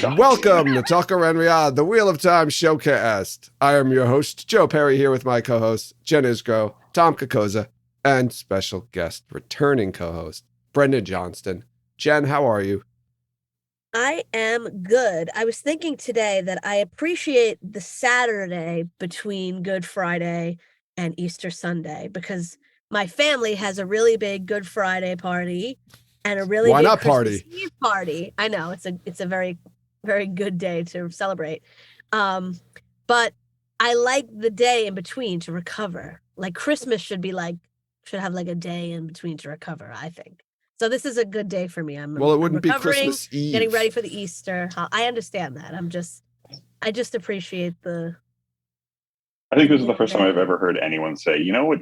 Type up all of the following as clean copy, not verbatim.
Welcome to Tucker and Riyadh, the Wheel of Time showcast. I am your host, Joe Perry, here with my co-hosts, Jen Isgro, Tom Kokoza, and special guest returning co-host, Brendan Johnston. Jen, how are you? I am good. I was thinking today that I appreciate the Saturday between Good Friday and Easter Sunday because my family has a really big Good Friday party and a really big Christmas Eve party. I know it's a very, very good day to celebrate. But I like the day in between to recover. Like Christmas should have like a day in between to recover, I think. So this is a good day for me. I'm wouldn't be Christmas Eve. Getting ready for the Easter. I understand that. I just appreciate the. I think this is the first time I've ever heard anyone say, you know what,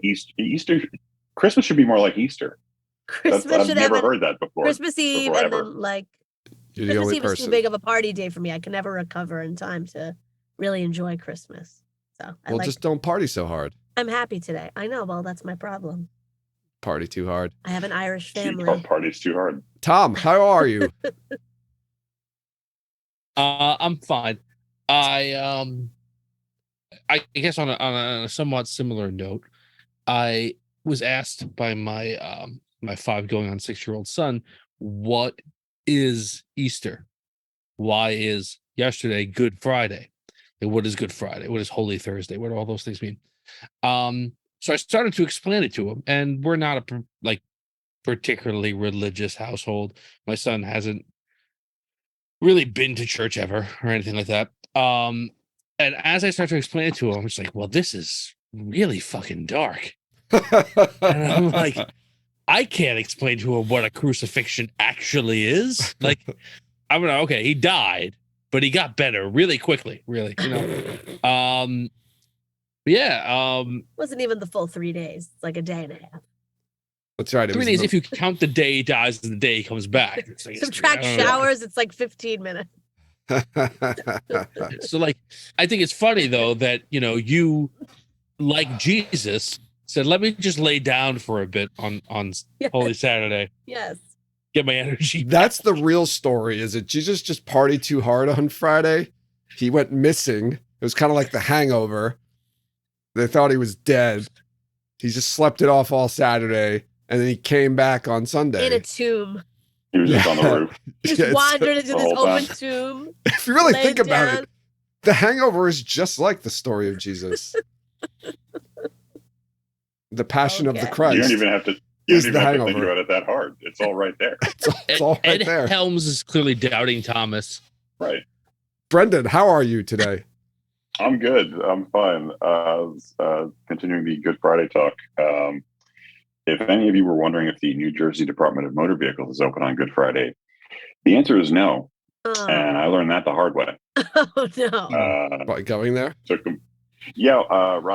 Christmas should be more like Easter. I've never heard that before. Christmas Eve and then Christmas Eve is too big of a party day for me. I can never recover in time to really enjoy Christmas. So just don't party so hard. I'm happy today. I know. Well, that's my problem. Party too hard. I have an Irish family. Party's too hard. Tom, how are you? I'm fine. I guess on a somewhat similar note, I was asked by my my 5 going on 6-year-old son, what is Easter? Why is yesterday Good Friday? And what is Good Friday? What is Holy Thursday? What do all those things mean? So I started to explain it to him, and we're not a particularly religious household. My son hasn't really been to church ever or anything like that. And as I start to explain it to him, it's like, well, this is really fucking dark. And I'm like, I can't explain to him what a crucifixion actually is. Like, I'm like, okay, he died, but he got better really quickly, really, Wasn't even the full 3 days. It's like a day and a half. That's right. 3 days if you count the day he dies and the day he comes back. Subtract showers, it's like 15 minutes. So I think it's funny though that you, like Jesus, said, let me just lay down for a bit on Holy Saturday. Yes. Get my energy back. That's the real story, is it? Jesus just partied too hard on Friday. He went missing. It was kind of like the Hangover. They thought he was dead. He just slept it off all Saturday, and then he came back on Sunday. In a tomb. He was just on the roof. He just wandered into this open tomb. If you really think about it, the Hangover is just like the story of Jesus. The Passion of the Christ. You don't even have to think about it that hard. It's all right there. It's all right there. Ed Helms is clearly doubting Thomas. Right. Brendan, how are you today? I'm good. I'm fine. Continuing the Good Friday talk. If any of you were wondering if the New Jersey Department of Motor Vehicles is open on Good Friday, the answer is no. And I learned that the hard way. Oh, no. By going there? Rob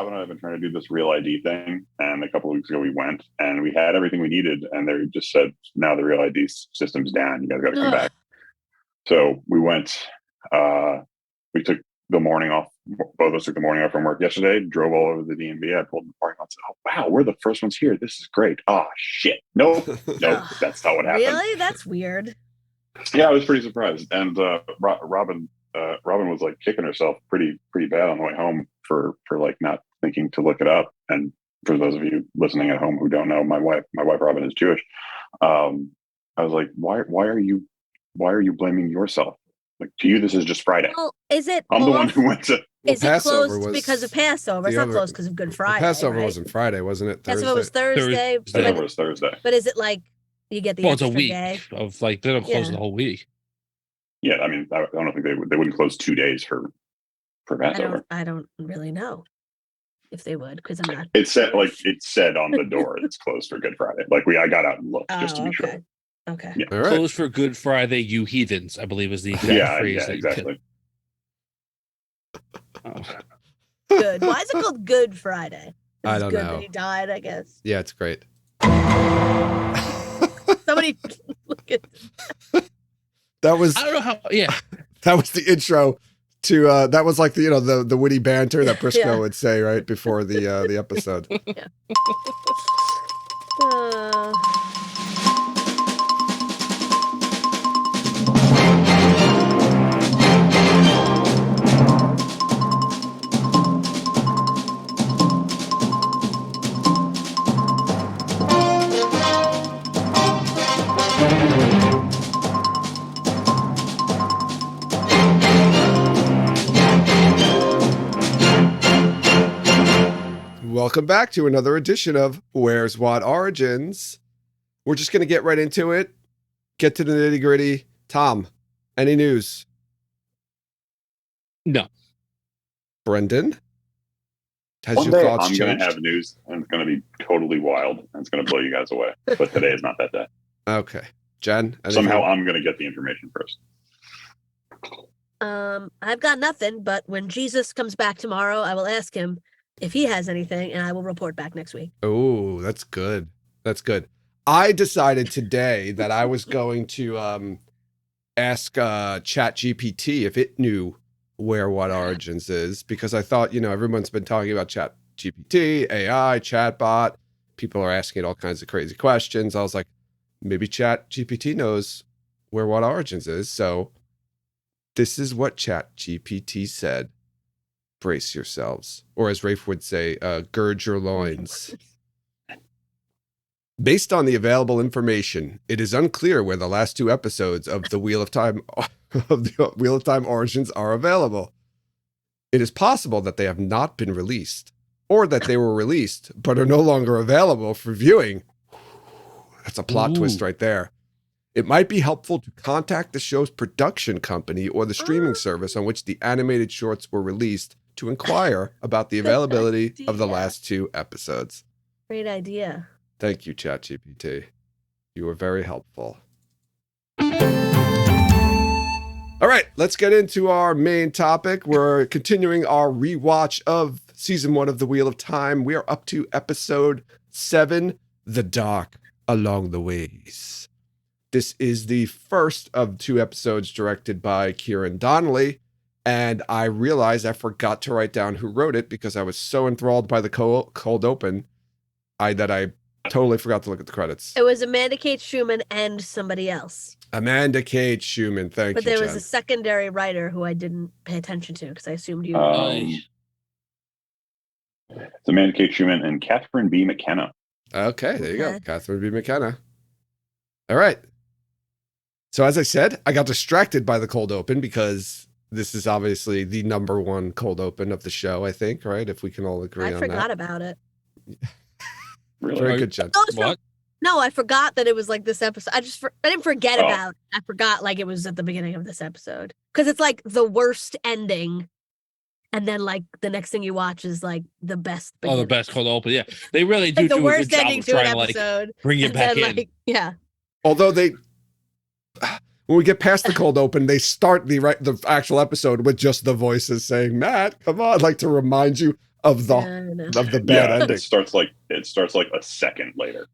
and I have been trying to do this Real ID thing. And a couple of weeks ago we went and we had everything we needed. And they just said, now the Real ID system's down. You guys got to come back. So we went, we took the morning off. Both of us took the morning off from work yesterday, drove all over the DMV. I pulled in the parking lot and said, oh, wow, we're the first ones here. This is great. Oh, shit. Nope, that's not what happened. Really? That's weird. Yeah, I was pretty surprised. And Robin was like kicking herself pretty bad on the way home for like not thinking to look it up. And for those of you listening at home who don't know, my wife Robin is Jewish. I was like, why are you blaming yourself? Like, to you, this is just Friday. Well, is it? I'm the one who went to. Is it closed because of Passover? It's not closed because of Good Friday. Passover wasn't Friday, wasn't it? Passover was Thursday. Passover was Thursday. But is it like you get the extra it's a week day? Of they don't close the whole week. Yeah, I mean, I don't think they wouldn't close 2 days for Passover. I don't really know if they would because I'm not. It said on the door it's closed for Good Friday. I got out and looked just to be sure. Okay. Yeah. Right. Closed for Good Friday, you heathens, I believe is the exact phrase. Yeah, exactly. Good. Why is it called Good Friday? I don't know. That he died, I guess. Yeah, it's great. Somebody look at that was. I don't know how. Yeah, that was the intro to. That was like the witty banter that Briscoe would say right before the episode. Yeah. welcome back to another edition of Where's What Origins. We're just going to get right into it, get to the nitty gritty. Tom, any news? No. Brendan, has One your day thoughts I'm going changed? to have news, and it's going to be totally wild, and it's going to blow you guys away. But today is not that day. Okay. Jen, anything? Somehow I'm going to get the information first. I've got nothing, but when Jesus comes back tomorrow, I will ask him if he has anything, and I will report back next week. Oh, that's good. That's good. I decided today that I was going to ask ChatGPT if it knew where What Origins is, because I thought, everyone's been talking about ChatGPT, AI, chatbot. People are asking it all kinds of crazy questions. I was like, maybe ChatGPT knows where What Origins is. So this is what ChatGPT said. Brace yourselves. Or as Rafe would say, gird your loins. Based on the available information, it is unclear where the last 2 episodes of the Wheel of Time Origins are available. It is possible that they have not been released, or that they were released but are no longer available for viewing. That's a plot twist right there. It might be helpful to contact the show's production company or the streaming service on which the animated shorts were released to inquire about the availability of the last 2 episodes. Great idea. Thank you, ChatGPT. You were very helpful. All right, let's get into our main topic. We're continuing our rewatch of season 1 of The Wheel of Time. We are up to episode 7, The Dark Along the Ways. This is the first of 2 episodes directed by Kieran Donnelly, and I realized I forgot to write down who wrote it because I was so enthralled by the cold open that I totally forgot to look at the credits. It was Amanda Kate Schumann and somebody else. Amanda Kate Schumann, thank you, But there was Jen. a secondary writer who I didn't pay attention to because I assumed you. It's Amanda Kate Schumann and Catherine B. McKenna. Okay, there you go. Okay. Catherine B. McKenna. All right. So as I said, I got distracted by the cold open because this is obviously the number 1 cold open of the show, I think, right? If we can all agree I on forgot that. about it. Really? Very good, Jen. What? No, I forgot that it was like this episode. I didn't forget Oh. about it. I forgot like it was at the beginning of this episode. Because it's like the worst ending. And then like the next thing you watch is like the best beginning. The best cold open. Yeah, they really do Like the do a good worst job ending of to an trying to like episode. bring you And back then, in. like, yeah. Although when we get past the cold open, they start the actual episode with just the voices saying, "Matt, come on," like to remind you of the bad ending. It starts like a second later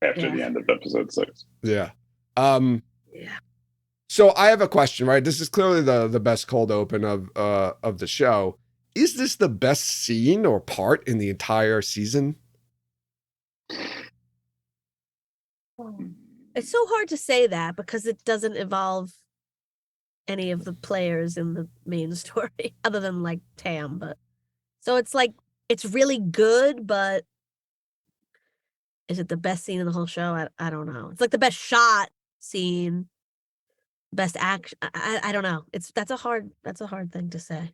after the end of episode 6. Yeah. Yeah. So I have a question, right? This is clearly the best cold open of the show. Is this the best scene or part in the entire season? It's so hard to say that because it doesn't involve any of the players in the main story other than like Tam. But so it's like it's really good, but is it the best scene in the whole show? I don't know. It's like the best shot scene, best action. I don't know. That's a hard thing to say.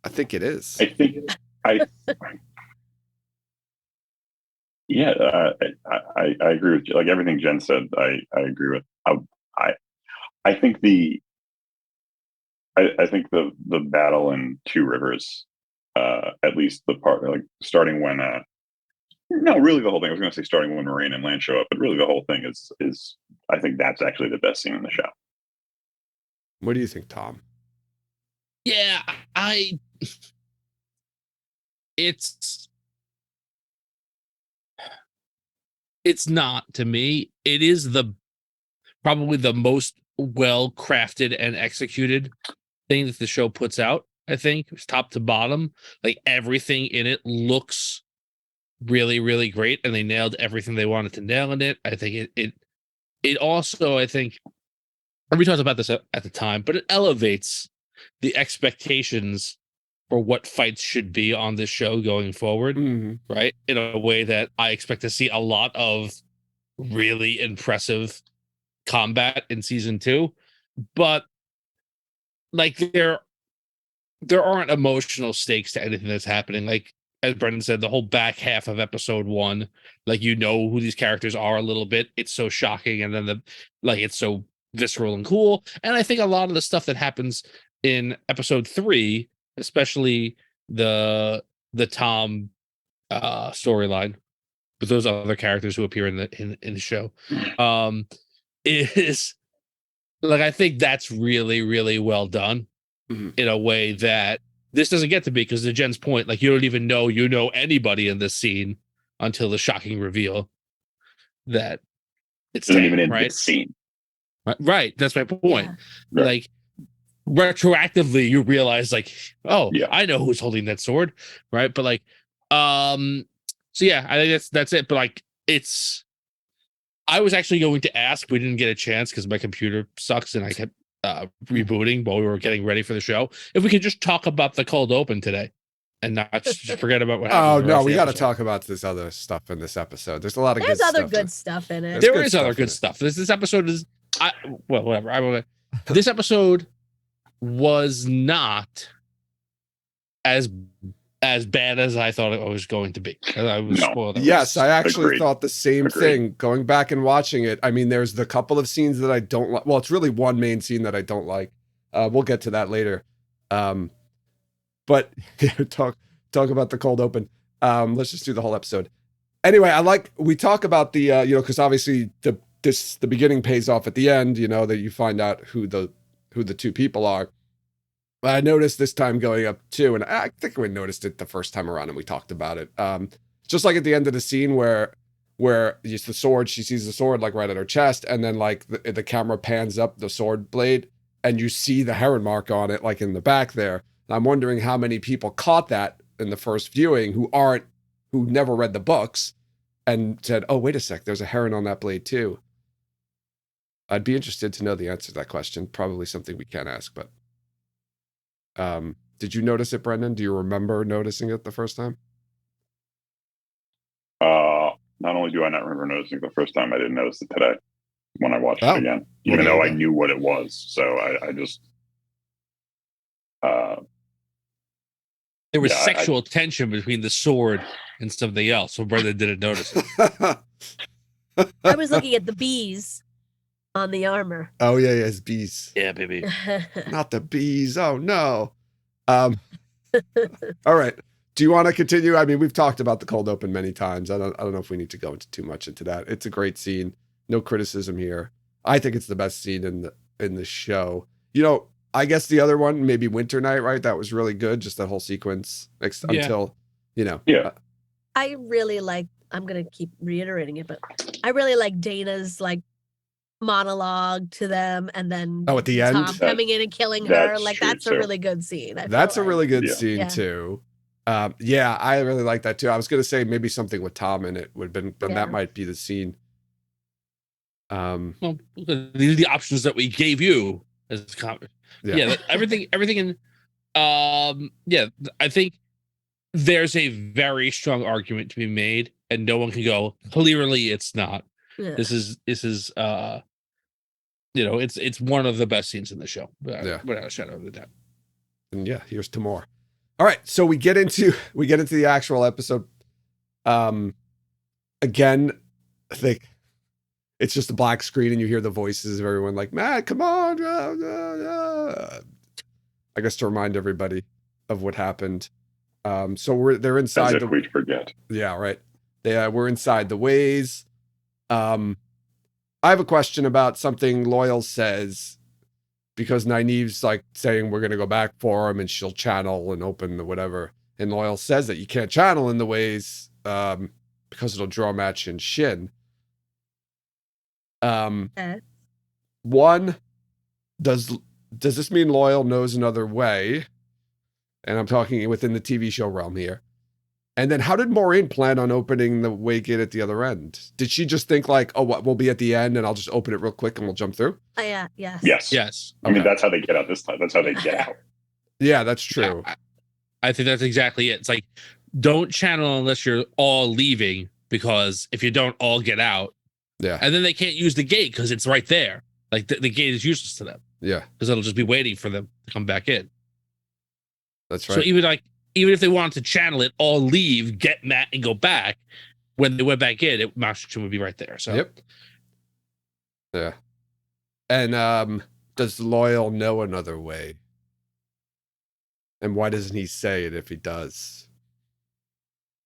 I think it is. I think yeah, I agree with you. Like everything Jen said, I agree with. I think the battle in Two Rivers, at least the part like starting when no, really the whole thing. I was going to say starting when Moraine and Lan show up, but really the whole thing is I think that's actually the best scene in the show. What do you think, Tom? Yeah, it's not to me. It is probably the most well crafted and executed thing that the show puts out. I think it's top to bottom. Like everything in it looks really, really great, and they nailed everything they wanted to nail in it. I think it also, I think, and we talked about this at the time, but it elevates the expectations for what fights should be on this show going forward, right? In a way that I expect to see a lot of really impressive combat in season 2, but like there aren't emotional stakes to anything that's happening. Like as Brendan said, the whole back half of episode 1, like you know who these characters are a little bit. It's so shocking, and then it's so visceral and cool. And I think a lot of the stuff that happens in episode 3, especially the Tom storyline with those other characters who appear in the show, is like, I think that's really, really well done in a way that this doesn't get to be, because to Jen's point, like, you don't even know anybody in this scene until the shocking reveal that it's Isn't Tam, even in right? the scene. Right. That's my point. Yeah. Right. Like, retroactively, you realize, like, oh, Yeah. I know who's holding that sword, right? But like, so yeah, I think that's it. But like, I was actually going to ask, we didn't get a chance because my computer sucks and I kept rebooting while we were getting ready for the show, if we could just talk about the cold open today and not just forget about what happened. Oh in the rest no, of we the got to episode. talk about this other stuff in this episode. There's a lot of There's good other stuff. good stuff in it. There's There good is other stuff in good it. stuff. This episode is, well, whatever. This episode was not as bad as I thought it was going to be. I was No. spoiled. Yes, I actually Agreed. thought the same Agreed. thing. Going back and watching it, I mean, there's the couple of scenes that I don't like. Well, it's really one main scene that I don't like. We'll get to that later. But talk about the cold open. Let's just do the whole episode. Anyway, we talk about the because obviously the beginning pays off at the end. That you find out who the two people are. But I noticed this time going up too, and I think we noticed it the first time around, and we talked about it. Just like at the end of the scene where it's the sword, she sees the sword like right at her chest, and then like the camera pans up the sword blade, and you see the heron mark on it, like in the back there. And I'm wondering how many people caught that in the first viewing who never read the books and said, "Oh, wait a sec, there's a heron on that blade too." I'd be interested to know the answer to that question. Probably something we can't ask, but. Did you notice it, Brendan? Do you remember noticing it the first time? Not only do I not remember noticing it the first time, I didn't notice it today when I watched Oh. it again, Well, even there though you I go. knew what it was. So I just There was Yeah, sexual tension between the sword and something else, so Brendan didn't notice it. I was looking at the bees on the armor. Oh yeah, yes, bees. Yeah, baby. Not the bees. Oh no. All right. Do you want to continue? I mean, we've talked about the cold open many times. I don't know if we need to go into too much into that. It's a great scene. No criticism here. I think it's the best scene in the show. I guess the other one, maybe Winter Night, right? That was really good. Just that whole sequence until, Yeah. I really like, I'm going to keep reiterating it, but I really like Dana's like monologue to them, and then Oh, at the end? Tom coming in and killing her. That's Like, true, that's a too. really good scene. I That's a feel like. really good Yeah. scene Yeah. too. Yeah, I really like that too. I was going to say maybe something with Tom in it would have been, but Yeah. that might be the scene. Well, these are the options that we gave you as a comment. Yeah, everything in I think there's a very strong argument to be made, and no one can go, clearly it's not. Yeah. This is it's one of the best scenes in the show, without a shadow of a doubt. And yeah, here's to more. All right, so we get into the actual episode. Again, I think it's just a black screen and you hear the voices of everyone like, "Matt, come on." I guess to remind everybody of what happened. So they're inside As if we'd forget. Yeah, right. We're inside the ways. I have a question about something Loyal says, because Nynaeve's like saying we're going to go back for him and she'll channel and open the whatever. And Loyal says that you can't channel in the ways because it'll draw match in Shin. One, does this mean Loyal knows another way? And I'm talking within the TV show realm here. And then how did Maureen plan on opening the way gate at the other end? Did she just think like, oh, what, we'll be at the end and I'll just open it real quick and we'll jump through? Yeah. Yes. Yes. I mean, Okay. that's how they get out this time. That's how they get out. Yeah, that's true. I think that's exactly it. It's like, don't channel unless you're all leaving, because if you don't all get out, Yeah. and then they can't use the gate because it's right there. Like the gate is useless to them Yeah, because it'll just be waiting for them to come back in. that's right. So even even if they wanted to channel it, all leave, get Matt, and go back. When they went back in, Masterton would be right there. So Yep. Yeah. And does Loyal know another way? And why doesn't he say it if he does?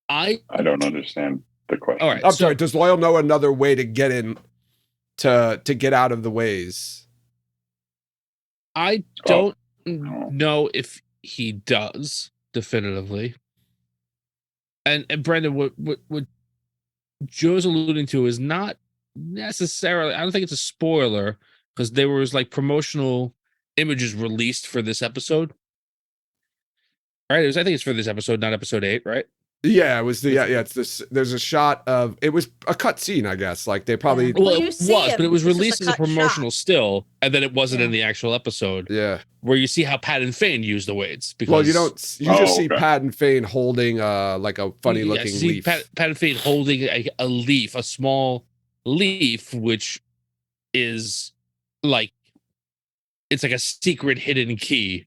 I don't understand the question. All right. I'm sorry. Does Loyal know another way to get in to get out of the ways? I don't know if he does definitively. And Brendan, what Joe's alluding to is not necessarily. I don't think it's a spoiler because there was like promotional images released for this episode. Right? I think it's for this episode, not episode 8, right? Yeah, it was it's this. There's a shot of it was a cut scene, I guess. Like they probably Yeah. well, you it see was, him, but it was it's just a released as a cut promotional shot. still, and then it wasn't Yeah. in the actual episode. yeah. Where you see how Pat and Fane use the weights. Because Well, you don't. You just see okay. Pat and Fane holding like a funny looking you see leaf. Pat and Fane holding a leaf, a small leaf, which is like it's like a secret hidden key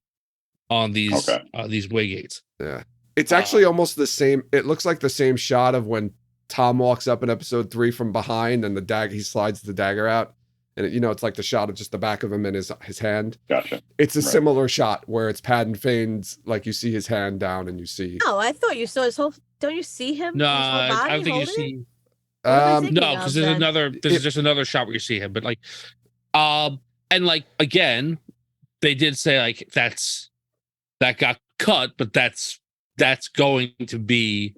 on these way gates. Yeah. It's actually almost the same. It looks like the same shot of when Tom walks up in episode 3 from behind and he slides the dagger out. And it's like the shot of just the back of him and his hand. Gotcha. It's a similar shot where it's Pat and Fane's, like you see his hand down and you see. No, I thought you saw his whole. Don't you see him? No, his whole body I don't think you holding it? see. What am I thinking No, of because then? there's just another shot where you see him, but like, and like again, they did say like that got cut, but that's going to be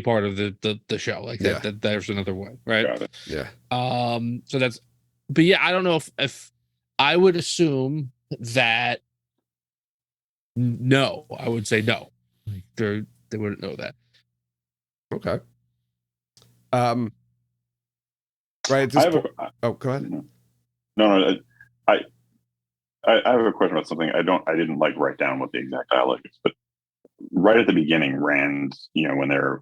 part of the show. Like that there's another way, right? Got it. Yeah. So that's, but yeah, I don't know if I would assume that no, I would say no. Like they wouldn't know that. Okay. Right at this point. Go ahead. No. I have a question about something. I didn't like write down what the exact dialogue is, but right at the beginning, Rand, when they're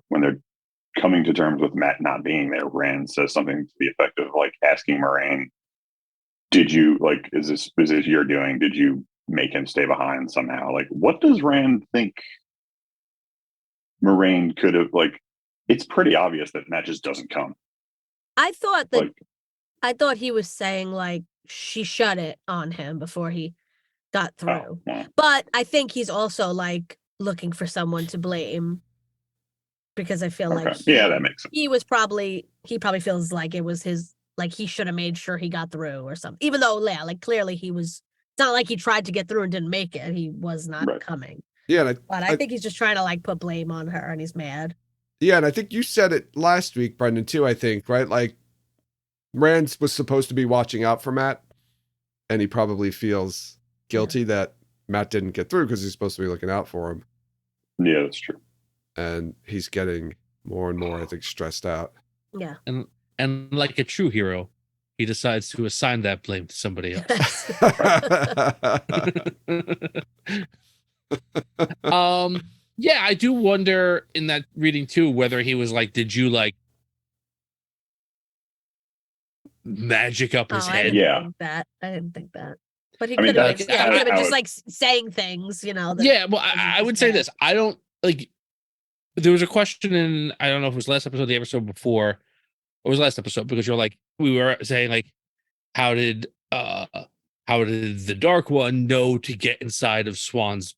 coming to terms with Matt not being there, Rand says something to the effect of like asking Moraine, "Did you like? Is this your doing? Did you make him stay behind somehow?" Like, what does Rand think Moraine could have like? It's pretty obvious that Matt just doesn't come. I thought he was saying like she shut it on him before he got through. Yeah. But I think he's also like looking for someone to blame because I feel like that makes sense. he probably feels like it was his, like he should have made sure he got through or something. Even though, yeah, like clearly it's not like he tried to get through and didn't make it. He was not coming. Yeah, but I think he's just trying to like put blame on her and he's mad. Yeah, and I think you said it last week, Brendan, too, I think, right? Like, Rand was supposed to be watching out for Matt, and he probably feels guilty that Matt didn't get through because he's supposed to be looking out for him. Yeah, that's true. And he's getting more and more, I think, stressed out. Yeah. And like a true hero, he decides to assign that blame to somebody else. Yeah, I do wonder in that reading too whether he was like, did you like magic up his head? I didn't think that. But he could have been, he could have been just like saying things, Yeah, well, I would say this. I don't like. There was a question in, I don't know if it was last episode, the episode before, or it was last episode, because you're like, we were saying like, how did the Dark One know to get inside of Swan's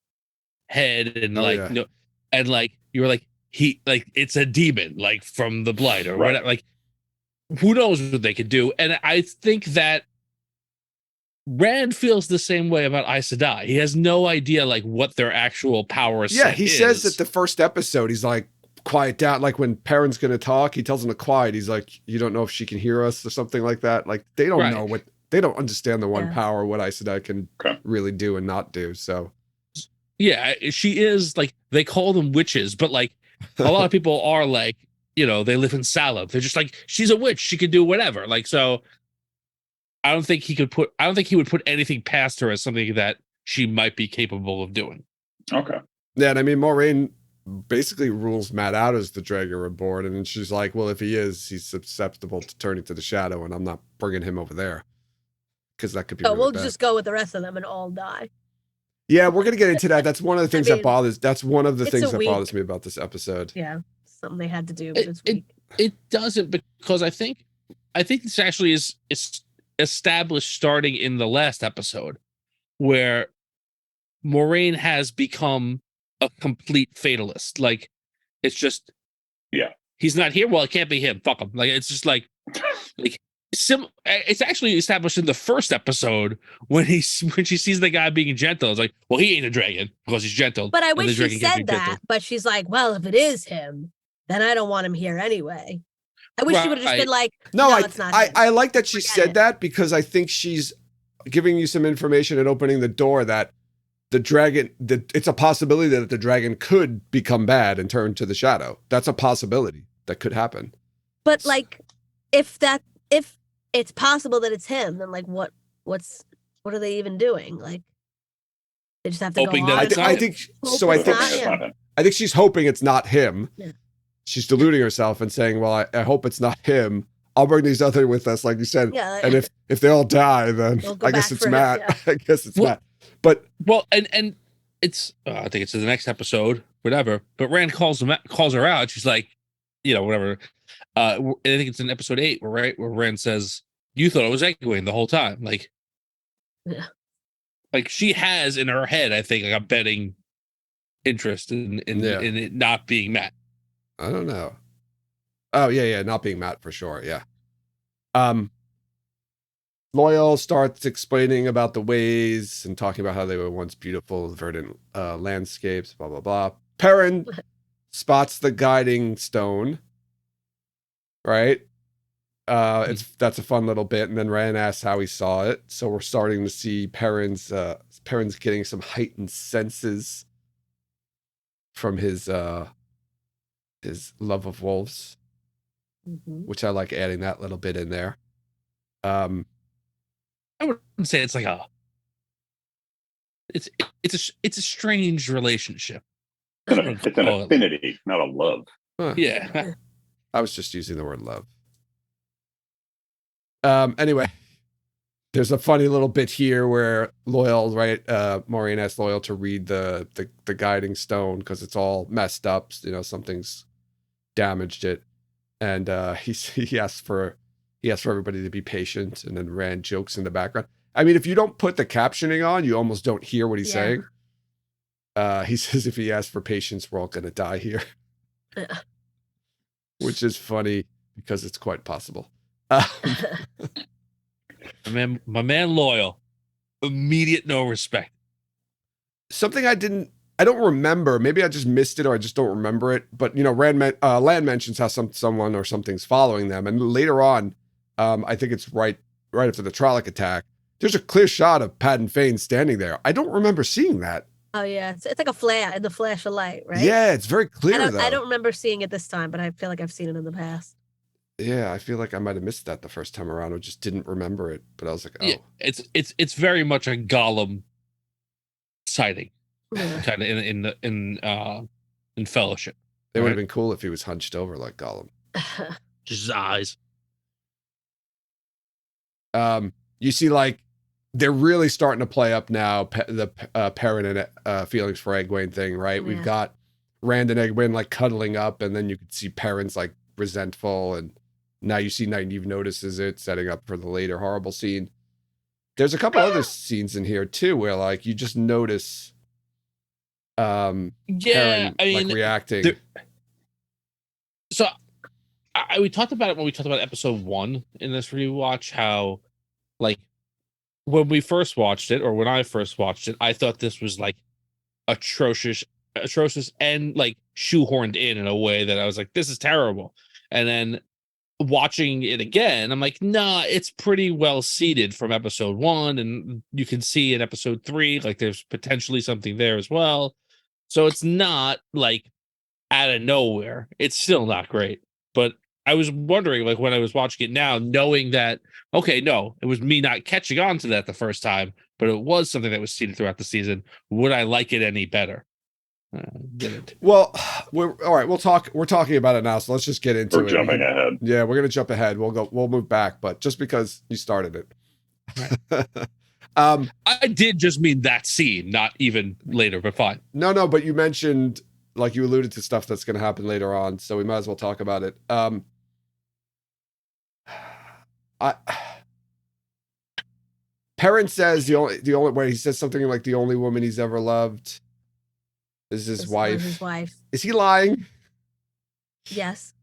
head and no, and like you were like, he like it's a demon like from the Blight or whatever, like who knows what they could do. And I think that Rand feels the same way about Aes Sedai. He has no idea like what their actual power set he is. says that the first episode he's like, quiet down, like when Perrin's gonna talk, he tells him to quiet. He's like, you don't know if she can hear us or something like that. Like they don't know what, they don't understand the one power, what Aes Sedai can really do and not do. So yeah, she is like, they call them witches, but like a lot of people are like, they live in Salem. They're just like, she's a witch, she can do whatever. Like, so I don't think he would put anything past her as something that she might be capable of doing. Okay. Yeah, and I mean, Moraine basically rules Matt out as the Dragon Reborn, and then she's like, well, if he is, he's susceptible to turning to the shadow, and I'm not bringing him over there. Because that could be really we'll bad. just go with the rest of them and all die. Yeah, we're gonna get into that. That's one of the things mean, that bothers. That's one of the it's things a that week. bothers me about this episode. Yeah, something they had to do It- this week. It doesn't, because I think this actually is established starting in the last episode, where Moraine has become a complete fatalist. Like, it's just, Yeah. he's not here. Well, it can't be him. Fuck him. Like, it's just like it's actually established in the first episode when she sees the guy being gentle. It's like, well, he ain't a dragon because he's gentle. But I and the wish she dragon can't said be gentle. that. But she's like, well, if it is him, then I don't want him here anyway. I wish she would have just been like, No, it's not him. I like that she Forget said it. that, because I think she's giving you some information and opening the door that the dragon, it's a possibility that the dragon could become bad and turn to the shadow. That's a possibility that could happen. But like, if it's possible that it's him, then like, what are they even doing? Like, they just have to Hoping go that on. it's I not think Hope so. I it's think not That's him. not him. I think she's hoping it's not him. Yeah. She's deluding herself and saying, "Well, I hope it's not him. I'll bring these other with us," like you said. Yeah, And if they all die, then We'll go I guess back it's for him, Matt. yeah. I guess it's Well- Matt. But Well, and it's I think it's in the next episode, whatever. But Rand calls her out. She's like, whatever. I think it's in episode 8 where Rand says, "You thought it was Egwene the whole time." Like, Yeah. like she has in her head, I think, like a betting interest in Yeah. in it not being Matt. I don't know. Oh yeah, not being Matt for sure. Yeah. Loyal starts explaining about the ways and talking about how they were once beautiful, verdant landscapes, blah, blah, blah. Perrin spots the guiding stone, right? That's a fun little bit. And then Rand asks how he saw it. So we're starting to see Perrin's getting some heightened senses from his love of wolves, Mhm. which I like adding that little bit in there. I wouldn't say it's like it's a strange relationship. It's an affinity, not a love. Yeah. I was just using the word love. Anyway, there's a funny little bit here where Loyal, right? Maureen asks Loyal to read the guiding stone because it's all messed up. Something's damaged it, and he asks for everybody to be patient, and then Rand jokes in the background. I mean, if you don't put the captioning on, you almost don't hear what he's saying. He says if he asks for patience, we're all going to die here. Which is funny because it's quite possible. My man Loyal, immediate no respect. Something I don't remember. Maybe I just missed it or I just don't remember it. But Lan mentions how someone or something's following them, and later on, I think it's right after the Trolloc attack. There's a clear shot of Padden Fane standing there. I don't remember seeing that. Oh yeah, it's like a flare in the flash of light, right? Yeah, it's very clear. I don't remember seeing it this time, but I feel like I've seen it in the past. Yeah, I feel like I might have missed that the first time around. I just didn't remember it. But I was like, oh. Yeah, it's very much a Gollum sighting, Yeah. kind of in Fellowship. It would right. have been cool if he was hunched over like Gollum. Just his eyes. You see, like, they're really starting to play up now the Perrin and feelings for Egwene thing, right? Yeah. We've got Rand and Egwene like cuddling up, and then you could see Perrin's like resentful, and now you see Nynaeve notices it, setting up for the later horrible scene. There's a couple other scenes in here too where like you just notice Perrin like reacting. So we talked about it when we talked about episode 1 in this rewatch, how like when we first watched it, or when I first watched it, I thought this was like atrocious and like shoehorned in a way that I was like, this is terrible. And then watching it again, I'm like, nah, it's pretty well seated from episode 1, and you can see in episode 3 like there's potentially something there as well. So it's not like out of nowhere. It's still not great. But I was wondering, like, when I was watching it now, knowing that, okay, no, it was me not catching on to that the first time, but it was something that was seeded throughout the season. Would I like it any better? Didn't. Well, we're all right. We're talking about it now, so let's just get into We're it. jumping ahead. Yeah, we're gonna jump ahead. We'll move back, but just because you started it. I did just mean that scene, not even later, but fine. No, but you mentioned, like, you alluded to stuff that's going to happen later on, so we might as well talk about it. Perrin says the only way he says something like the only woman he's ever loved is his wife. His wife. Is he lying? Yes.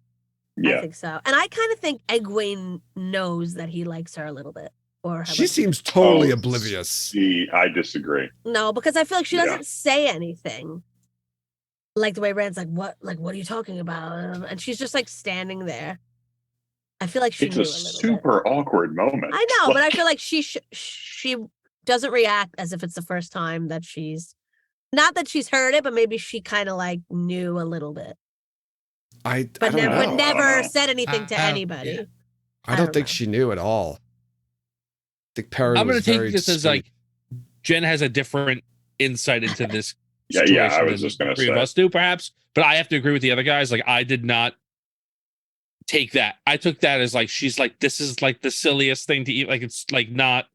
Yeah. I think so. And I kind of think Egwene knows that he likes her a little bit. Or She seems totally Oh, oblivious. See, I disagree. No, because I feel like she Yeah. doesn't say anything. Like the way Rand's like, what are you talking about? And she's just like standing there. I feel like she It's knew a a little bit. super awkward moment. I know, but I feel like she doesn't react as if it's the first time that she's, not that she's heard it, but maybe she kind of like knew a little bit. I But don't know. I never don't know. said anything to I don't- anybody. yeah. I don't don't think know. she knew at all. I think Perrin I'm going was to take very this as discreet. like Jen has a different insight into this Yeah, situation I was than just gonna the three of say. us do, perhaps. But I have to agree with the other guys. Like, I did not take that. I took that as like she's like, this is like the silliest thing to eat. Like, it's like not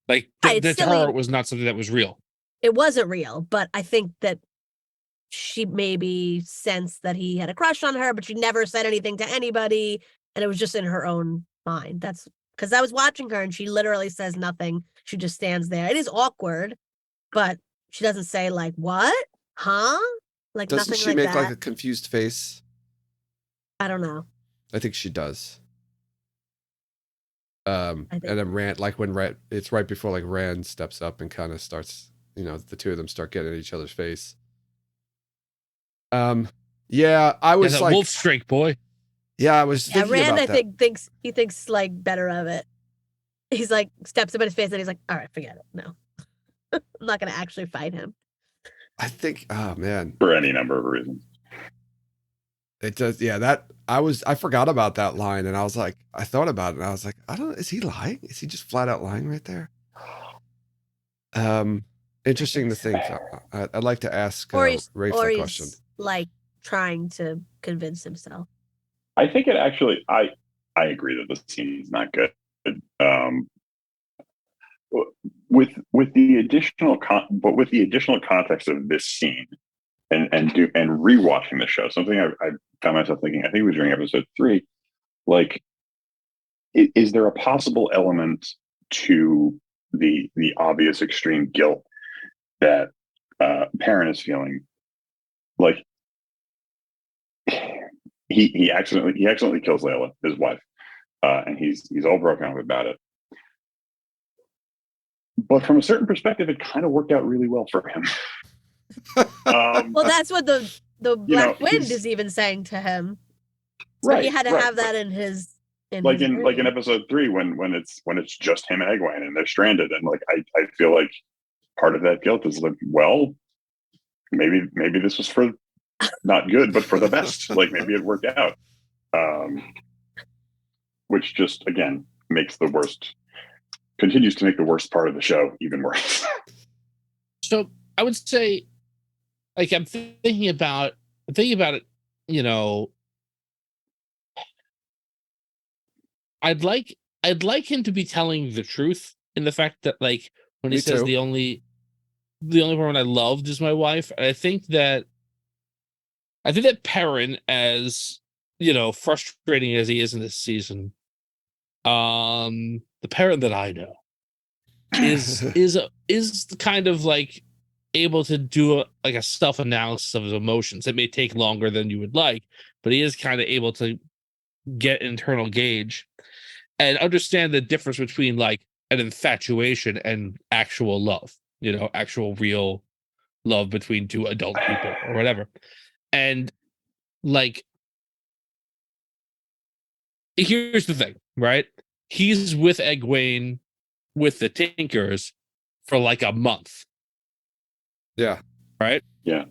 like Right, it's to her silly. it was not something that was real. It wasn't real, but I think that she maybe sensed that he had a crush on her, but she never said anything to anybody, and it was just in her own mind. That's because I was watching her and she literally says nothing. She just stands there. It is awkward, but she doesn't say like, what? Huh? Like Doesn't nothing she like make that. like a confused face? I don't know. I think she does. I think- And then Rand, like when Rand, it's right before like Rand steps up and kind of starts, the two of them start getting in each other's face. Yeah, I was That's a like, wolf streak, boy. yeah, I was Yeah, thinking Rand, about I that. think thinks like better of it. He's like steps up in his face and he's like, all right, forget it. No. I'm not gonna actually fight him. I think, oh man, For any number of reasons. it does. Yeah, I forgot about that line, and I was like, I thought about it, and I was like, is he lying? Is he just flat out lying right there? Interesting to think. I'd like to ask Rafe that question. Like trying to convince himself. I think it actually. I agree that the scene is not good. With the additional context of this scene, and rewatching the show, something I found myself thinking. I think it was during episode 3. Like, is there a possible element to the obvious extreme guilt that Perrin is feeling? Like, he accidentally kills Layla, his wife, and he's all broken up about it. But from a certain perspective, it kind of worked out really well for him. Well, that's what the Black Wind he's- is even saying to him. So Right, he had to right, have that but in his like his in brain. episode 3 when it's just him and Egwene and they're stranded, and like I feel like part of that guilt is like, well, maybe this was for not good but for the best. Like maybe it worked out, which just again continues to make the worst part of the show even worse. So I would say, like, I'm thinking about it, I'd like him to be telling the truth in the fact that, like, when he Me says too. the only woman I loved is my wife. And I think that Perrin, as frustrating as he is in this season, the Perrin that I know is kind of like able to do a self-analysis of his emotions. It may take longer than you would like, but he is kind of able to get an internal gauge and understand the difference between like an infatuation and actual love, actual real love between two adult people or whatever. And like, here's the thing, right? He's with Egwene with the Tinkers for like a month, Yeah. right? Yeah.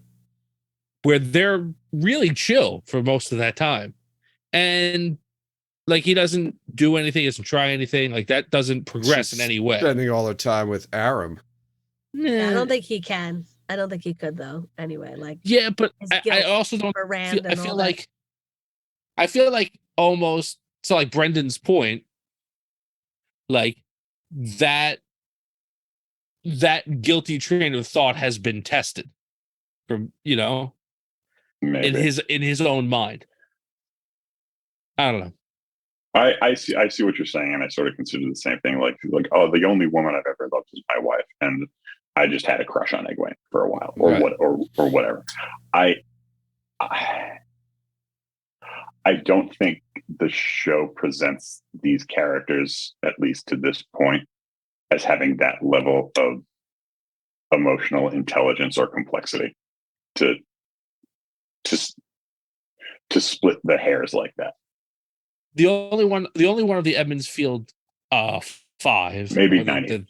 Where they're really chill for most of that time. And like, he doesn't do anything, doesn't try anything, like that doesn't progress She's in any way. Spending all her time with Aram. Yeah, I don't think he can. I don't think he could though. Anyway, like Yeah, but his I guilt also don't for Rand I and feel all like I feel like almost, so like Brendan's point, like that that guilty train of thought has been tested from, Maybe. in his own mind. I don't know. I see what you're saying, and I sort of consider the same thing. Like, oh, the only woman I've ever loved is my wife, and I just had a crush on Egwene for a while, or Right. or whatever. I don't think the show presents these characters, at least to this point, as having that level of emotional intelligence or complexity to split the hairs like that. The only one of the Edmonds Field five, Maybe or the- 90.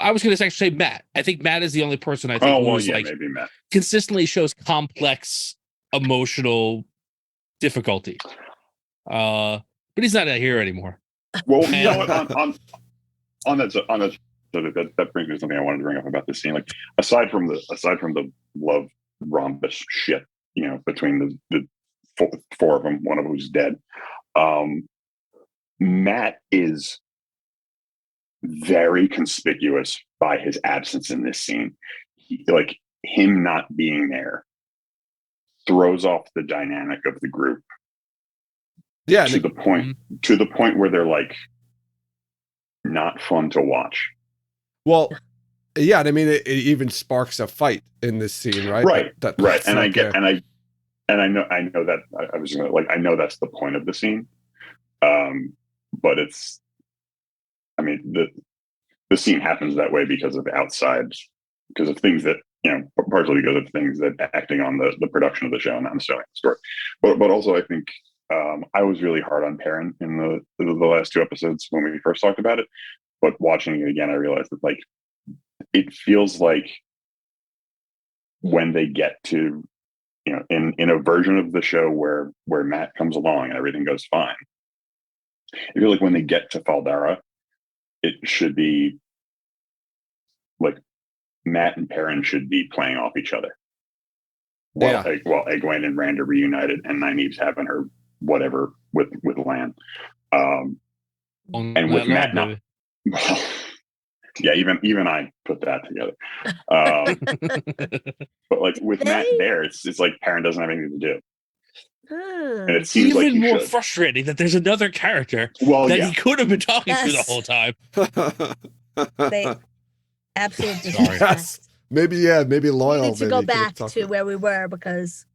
I was going to actually say Matt. I think Matt is the only person I think who's like maybe Matt. consistently shows complex emotional difficulty. But he's not here anymore. Well, you know what? On that, that brings me to something I wanted to bring up about this scene. Like, aside from the love rhombus shit, between the four of them, one of who's dead. Matt is very conspicuous by his absence in this scene. Like, him not being there throws off the dynamic of the group. Yeah, to the point where they're like not fun to watch. well, yeah, and I mean it even sparks a fight in this scene, right? Right. That's And I like get, and I know that I was gonna, like, I know that's the point of the scene. But it's, I mean, the scene happens that way because of things that, partially because of things that acting on the production of the show, not necessarily the story. But also, I think I was really hard on Perrin in the last two episodes when we first talked about it. But watching it again, I realized that, like, it feels like when they get to, in a version of the show where Matt comes along and everything goes fine, I feel like when they get to Faldara, it should be like Matt and Perrin should be playing off each other. While Egwene and Rand are reunited and Nynaeve's having her whatever with Lan. And with Matt not. Well, yeah, even I put that together. But like with Matt there, it's like Perrin doesn't have anything to do. And it seems even like more should. Frustrating that there's another character he could have been talking to the whole time. They absolutely Sorry. Yes. Maybe Loyal. We need to maybe go could back talk to about- where we were because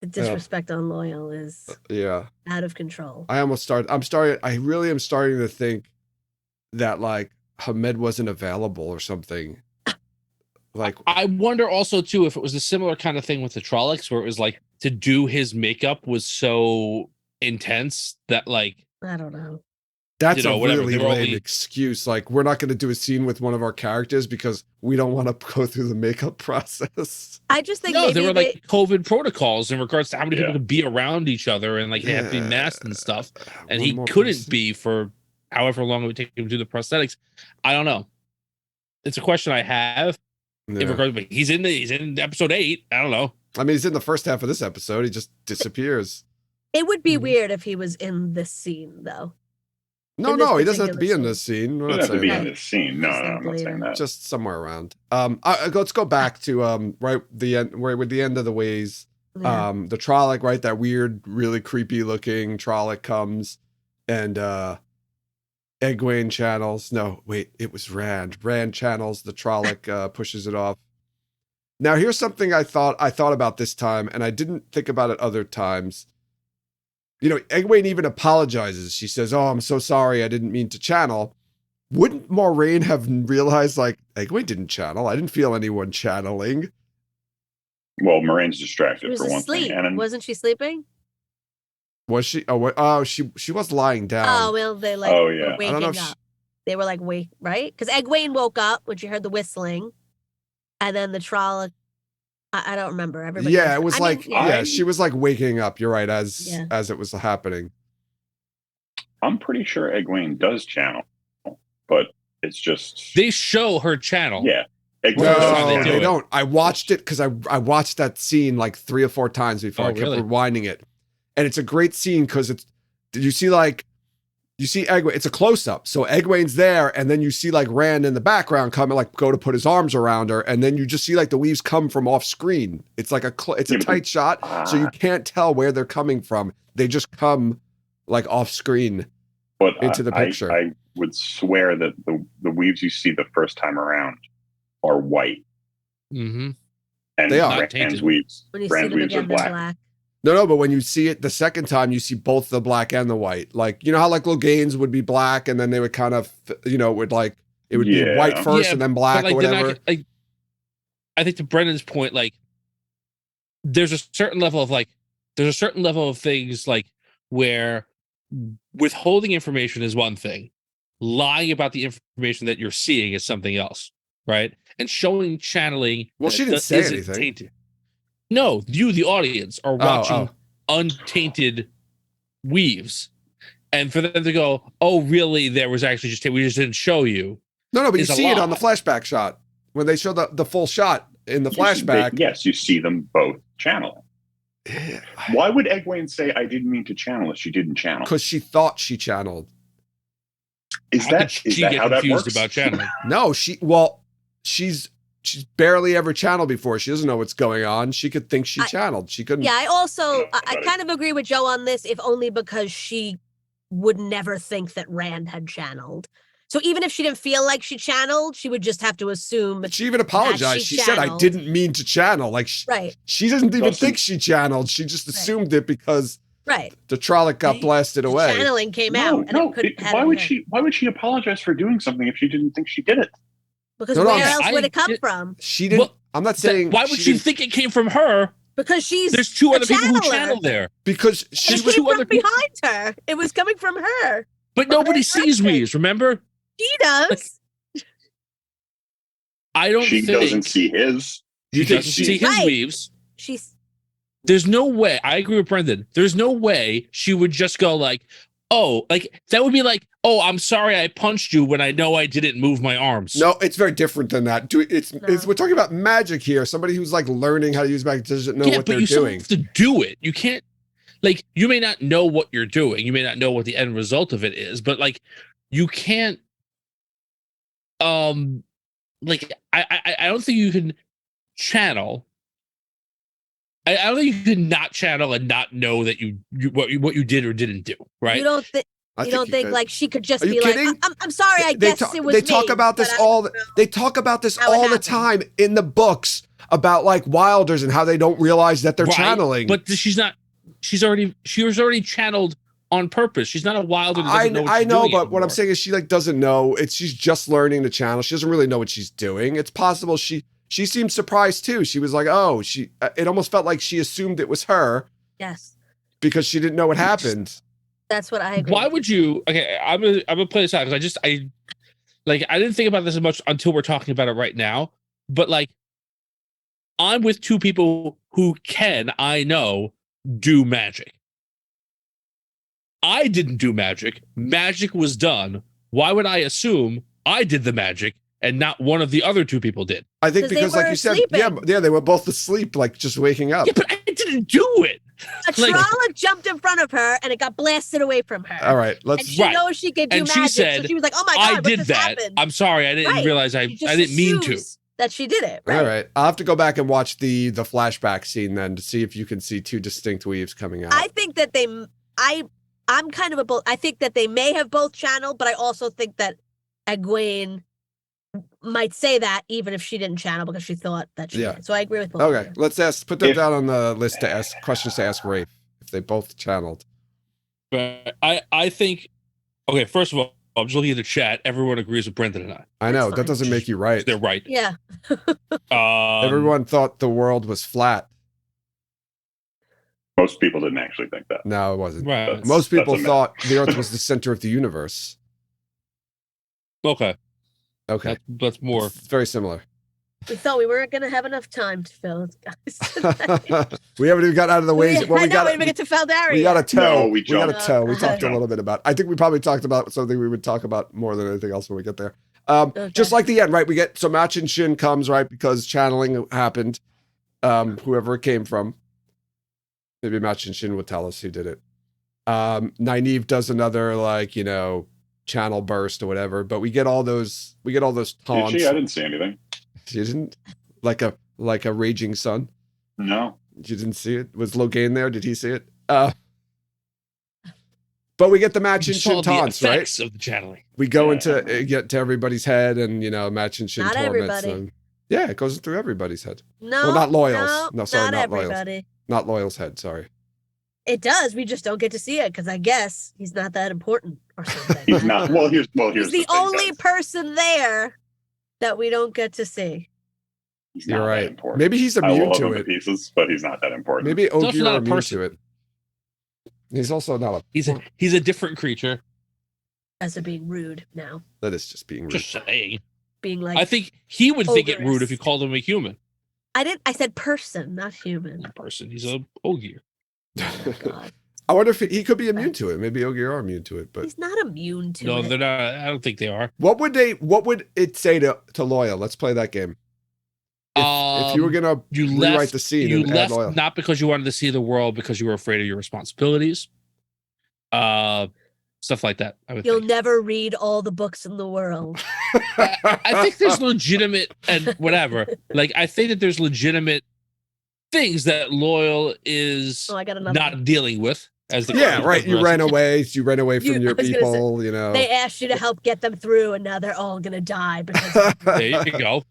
the disrespect on Loyal is out of control. I really am starting to think that, like, Hamed wasn't available or something. Like, I wonder also too if it was a similar kind of thing with the Trollocs, where it was like to do his makeup was so intense that, like, I don't know. that's a whatever. really They were lame only- excuse. Like, we're not going to do a scene with one of our characters because we don't want to go through the makeup process. I just think No, maybe there were like COVID protocols in regards to how many Yeah. people could be around each other, and like they have to be masked and stuff. And One he more couldn't person. be for however long it would take him to do the prosthetics. I don't know. It's a question I have. In Yeah. regards, but he's in episode 8. I don't know. I mean, he's in the first half of this episode. He just disappears. it would be Mhm. weird if he was in this scene, though. No, In this he doesn't have to be particular in this scene. We're Doesn't not have to be saying in that. this scene. No, Just I'm not saying that. Just somewhere around. Let's go back to right the end, where with the end of the ways. Yeah. The Trolloc, right? That weird, really creepy looking Trolloc comes, and Egwene channels. No, wait, it was Rand. Rand channels the Trolloc, pushes it off. Now, here's something I thought about this time, and I didn't think about it other times. Egwene even apologizes. She says, "Oh, I'm so sorry. I didn't mean to channel." Wouldn't Moraine have realized, like, Egwene didn't channel? I didn't feel anyone channeling. Well, Moraine's She distracted was for one asleep. thing, and Wasn't she sleeping? Was she? Oh, she was lying down. Oh, well, they like Oh, were yeah. I don't know waking if up. They were like, wake, right? Because Egwene woke up when she heard the whistling. And then the Trolloc, I don't remember. Everybody. Yeah, it was I like, mean, yeah. she was like waking up. You're right, as Yeah. it was happening. I'm pretty sure Egwene does channel, but it's just They show her channel. yeah. Egwene Well, does no, No, channel. do they it. don't. I watched it because I watched that scene like 3 or 4 times before. Oh, I kept really? rewinding it, and it's a great scene because it's. Did you see, like, you see Egwene. It's a close up, so Egwene's there, and then you see like Rand in the background coming, like go to put his arms around her, and then you just see like the weaves come from off screen. It's like it's a tight shot, so you can't tell where they're coming from. They just come like off screen into the picture. I would swear that the weaves you see the first time around are white. Mm-hmm. And they are. Rand's weaves. When you Rand's see them weaves are again, they're black. black. No, but when you see it the second time, you see both the black and the white. Like, you know how like Logain's would be black and then they would kind of, it would be white first and then black like, or whatever. Not, like, I think to Brendan's point, like, there's a certain level of things like where withholding information is one thing, lying about the information that you're seeing is something else, right? And showing channeling. Well, she didn't say anything. Tainted. No, you, the audience, are watching untainted weaves, and for them to go, "Oh, really? There was actually we just didn't show you." No, but you see it on the flashback shot when they show the full shot in the flashback. Yes, you see them both channel. Why would Egwene say, "I didn't mean to channel" if she didn't channel? Because she thought she channeled. Is that how that works? About channeling? No, she's barely ever channeled before. She doesn't know what's going on. She could think she channeled. She couldn't. Yeah, I kind of agree with Joe on this, if only because she would never think that Rand had channeled. So even if she didn't feel like she channeled, she would just have to assume. But she even apologized. She said, "I didn't mean to channel." Like, she doesn't even think she channeled. She just assumed it because the Trolloc got blasted away. Channeling came out. Why would she apologize for doing something if she didn't think she did it? Because where else would it come from? She didn't. I'm not saying. Why would she think it came from her? Because there's two other people who channeled there. Because she was two other behind her. It was coming from her. But nobody sees weaves. Remember? She does. I don't. She doesn't see his. She doesn't see his weaves. There's no way. I agree with Brendan. There's no way she would just go like, "Oh, like that would be like, oh, I'm sorry, I punched you when I know I didn't move my arms." No, it's very different than that. We're talking about magic here. Somebody who's like learning how to use magic doesn't know what they're doing. Still have to do it. You can't. Like, you may not know what you're doing. You may not know what the end result of it is, but like, you can't. Like I don't think you can channel. I don't think you can not channel and not know that what you did or didn't do. Right? You don't think. You don't think like she could just be kidding? like, I'm sorry, I guess it was They talk about this all. They talk about this all the time in the books about like Wilders and how they don't realize that they're channeling. But she's not. She was already channeled on purpose. She's not a Wilder. I know, but what I'm saying is she like doesn't know. She's just learning to channel. She doesn't really know what she's doing. It's possible she seemed surprised too. She was like, oh, it almost felt like she assumed it was her. Yes. Because she didn't know what happened. That's what I agree. Why would you? Okay, I'm gonna play this out because I didn't think about this as much until we're talking about it right now. But like, I'm with two people who I know do magic. I didn't do magic. Magic was done. Why would I assume I did the magic and not one of the other two people did? I think because like you said, yeah, they were both asleep, like just waking up. Yeah, but I didn't do it. A Trolloc jumped in front of her and it got blasted away from her. All right, and she knows she could do magic. She said, so she was like, "Oh my god, I did that. Happened? I'm sorry, I didn't realize I didn't mean to." That she did it. Right? All right, I'll have to go back and watch the flashback scene then to see if you can see two distinct weaves coming out. I think that I'm kind of a both. I think that they may have both channeled, but I also think that Egwene might say that even if she didn't channel because she thought that she did. So I agree with both. Okay, let's put them down on the list to ask questions to ask Rafe if they both channeled. But I think, okay, first of all, I'm just looking at the chat. Everyone agrees with Brendan and I. I know that doesn't make you right. They're right. Yeah. Everyone thought the world was flat. Most people didn't actually think that. No, it wasn't. Right. Most people thought the Earth was the center of the universe. Okay. That's more. It's very similar. We thought we weren't going to have enough time to fill it, guys. We haven't even got out of the ways. We didn't even get to Feldari. We got a toe. No, we got a toe. We talked a little bit about. I think we probably talked about something we would talk about more than anything else when we get there. Just like the end, right? We get so Machin Shin comes right because channeling happened. Whoever it came from. Maybe Machin Shin would tell us who did it. Nynaeve does another like, you know, channel burst or whatever, but we get all those taunts. Did she? I didn't see anything. She didn't? Like a raging sun? No. You didn't see it? Was Logain there? Did he see it? But we get the match and Shin taunts, right? Of the channeling. We go into get to everybody's head, and you know, match and Shin Not torments everybody. them. Yeah, it goes through everybody's head. No, Well, not Loyals. No, sorry, not not everybody. Loyals. Not Loyal's head. Sorry. It does. We just don't get to see it because I guess he's not that important or something. He's not. Well, here's He's the thing, only guys. person there that we don't get to see. He's You're not that right. important. Maybe he's I immune love to him to it. pieces, but he's not that important. Maybe also Ogier not a immune person. to it. He's also not a. He's a different creature. As of being rude now. That is just being rude. Just saying. Being like I think he would think it rude if you ogreous. called him a human. I said person, not human. Not person. He's a Ogier. Oh, God. I wonder if he could be immune to it. Maybe Ogier are immune to it, but He's not immune to No, it. they're not. I don't think they are. what would it say to Loyal? Let's play that game. If you were gonna you rewrite left the scene you and add left Loyal. not because you wanted to see the world, because you were afraid of your responsibilities. Stuff like that. I would You'll think. never read all the books in the world. I think there's legitimate and whatever. Like I think that there's legitimate things that Loyal is Oh, I got another. not dealing with. As the Yeah, character right. You ran progresses. away from You- your I was gonna say, people, you know. They asked you to help get them through, and now they're all gonna die because There you go.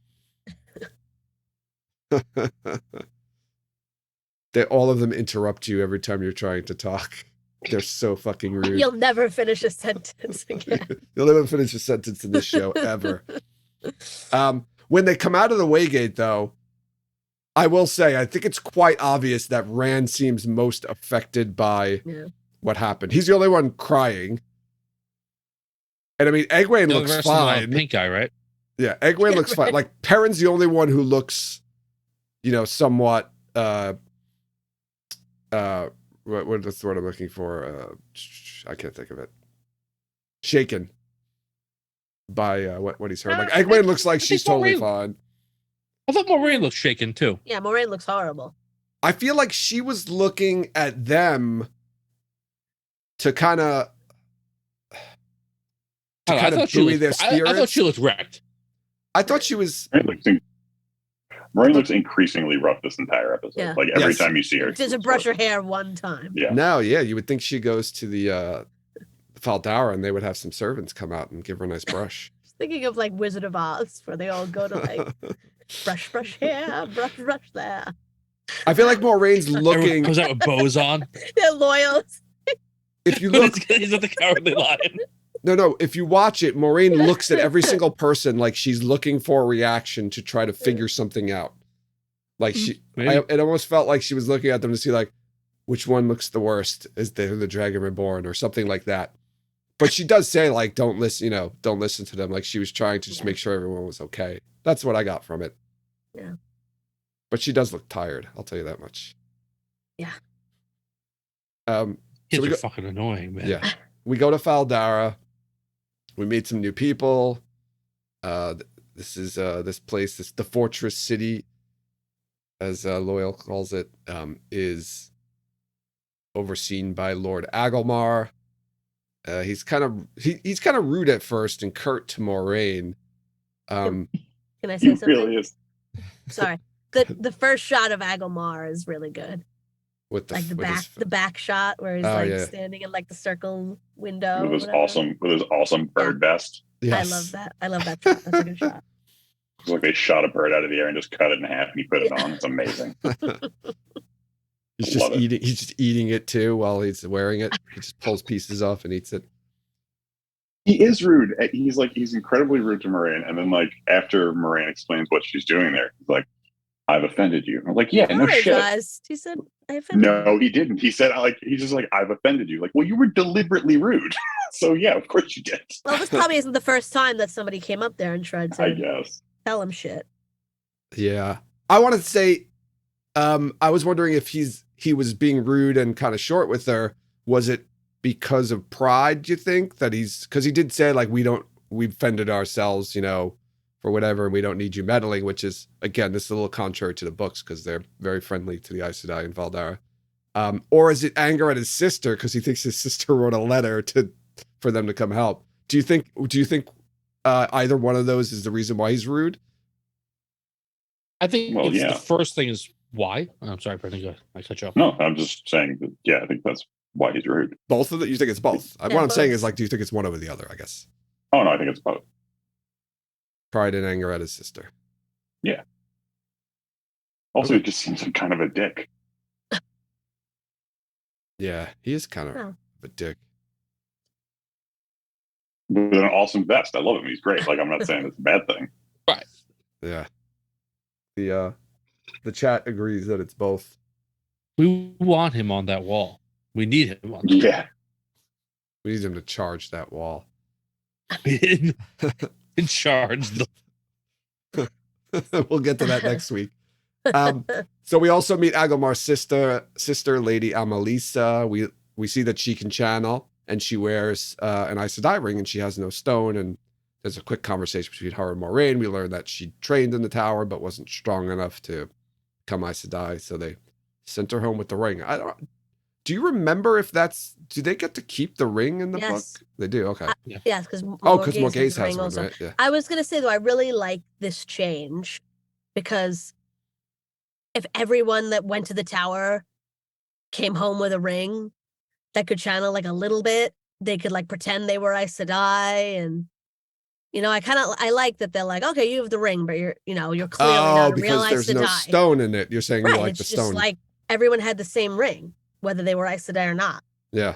All of them interrupt you every time you're trying to talk. They're so fucking rude. you'll never finish a sentence again. You'll never finish a sentence in this show ever. When they come out of the Waygate, though, I will say I think it's quite obvious that Rand seems most affected by Yeah. what happened. He's the only one crying, and I mean Egwene The looks rest of them are fine. pink guy, right? Yeah, Egwene looks fine. Like Perrin's the only one who looks, you know, somewhat. What's the word I'm looking for? I can't think of it. Shaken by what he's heard. Like Egwene looks like I she's think totally Moiraine- fine. I thought Moiraine looked shaken too. Yeah, Moraine looks horrible. I feel like she was looking at them to kind of I thought she buoy their looked, I thought spirits. she looked wrecked. I thought she was. Moraine looks increasingly rough this entire episode. Yeah. Like every Yes. time you see her, Doesn't brush her hair one time. Yeah. No, yeah, you would think she goes to the Faldara and they would have some servants come out and give her a nice brush. Just thinking of like Wizard of Oz, where they all go to like brush here, brush there. I feel like Moraine's Everyone looking. comes out with bows on. They're loyal. If you look, He's not the cowardly lion. no. If you watch it, Moraine looks at every single person like she's looking for a reaction to try to figure something out. Like it almost felt like she was looking at them to see like which one looks the worst. Is the Dragon Reborn or something like that? But she does say like don't listen, don't listen to them. Like she was trying to just make sure everyone was okay. That's what I got from it. Yeah. But she does look tired. I'll tell you that much. Yeah. Kids we are go- fucking annoying, man. Yeah. We go to Faldara. We meet some new people. This is this place, the Fortress City, as Loyal calls it, is overseen by Lord Agelmar. He's kind of rude at first and curt to Moraine. Can I say He something? really is. Sorry. The first shot of Agelmar is really good. With Like the with back his- the back shot where he's Oh, like yeah. standing in like the circle window. With or his whatever. awesome bird vest. Yes. I love that. I love that shot. That's a good shot. It's like they shot a bird out of the air and just cut it in half and he put it on. It's amazing. He's just Love it. eating. He's just eating it too while he's wearing it. He just pulls pieces off and eats it. He is rude. He's incredibly rude to Moraine. And then like after Moraine explains what she's doing there, he's like, I've offended you. I'm like, yeah, no shit. Apologized. He said, I offended No, you. he didn't. He said he's just like, I've offended you. Like, well, you were deliberately rude. So yeah, of course you did. Well, this probably isn't the first time that somebody came up there and tried I to guess. tell him shit. Yeah. I want to say, I was wondering if he was being rude and kind of short with her. Was it because of pride, do you think? Because he did say, like, we've fended ourselves, for whatever, and we don't need you meddling, which is, again, this is a little contrary to the books because they're very friendly to the Aes Sedai and Valdara. Or is it anger at his sister because he thinks his sister wrote a letter for them to come help? Do you think either one of those is the reason why he's rude? I think the first thing is why. I'm sorry, Brendan. I cut you off. No, I'm just saying that. Yeah, I think that's why he's rude. Both of them? You think it's both? What I'm saying is, like, do you think it's one over the other? I guess. Oh no, I think it's both. Pride and anger at his sister. Yeah. Also, it just seems like kind of a dick. Yeah, he is kind of a dick. With an awesome vest. I love him. He's great. Like, I'm not saying it's a bad thing. Right. Yeah. The chat agrees that it's both. We want him on that wall. We need him on that Yeah. We need him to charge that wall. in charge. We'll get to that next week. So we also meet Agomar's sister, Lady Amalisa. We see that she can channel, and she wears an Aes Sedai ring, and she has no stone. And there's a quick conversation between her and Moiraine. We learn that she trained in the tower, but wasn't strong enough to become Aes Sedai, so they sent her home with the ring. Do you remember if do they get to keep the ring in the book? They do, okay. Yes, because Morghese has one, right? Yeah. I was going to say, though, I really like this change because if everyone that went to the tower came home with a ring that could channel like a little bit, they could like pretend they were Aes Sedai, and I like that they're like, okay, you have the ring, but you're clearly not a real Aes Sedai. Because there's no stone in it. You're saying you like the stone. Just like everyone had the same ring, whether they were Aes Sedai or not. Yeah.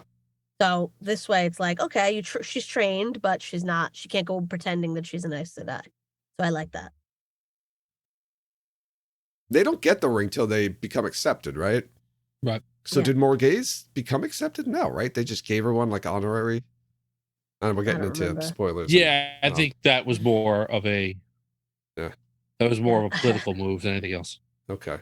So this way, it's like, okay, she's trained, but she's not. She can't go pretending that she's an Aes Sedai. So I like that. They don't get the ring till they become accepted, right? Right. So did Morghese become accepted? No, right? They just gave her one like honorary. And we're getting into spoilers. Yeah, I think that was more of a political move than anything else. Okay.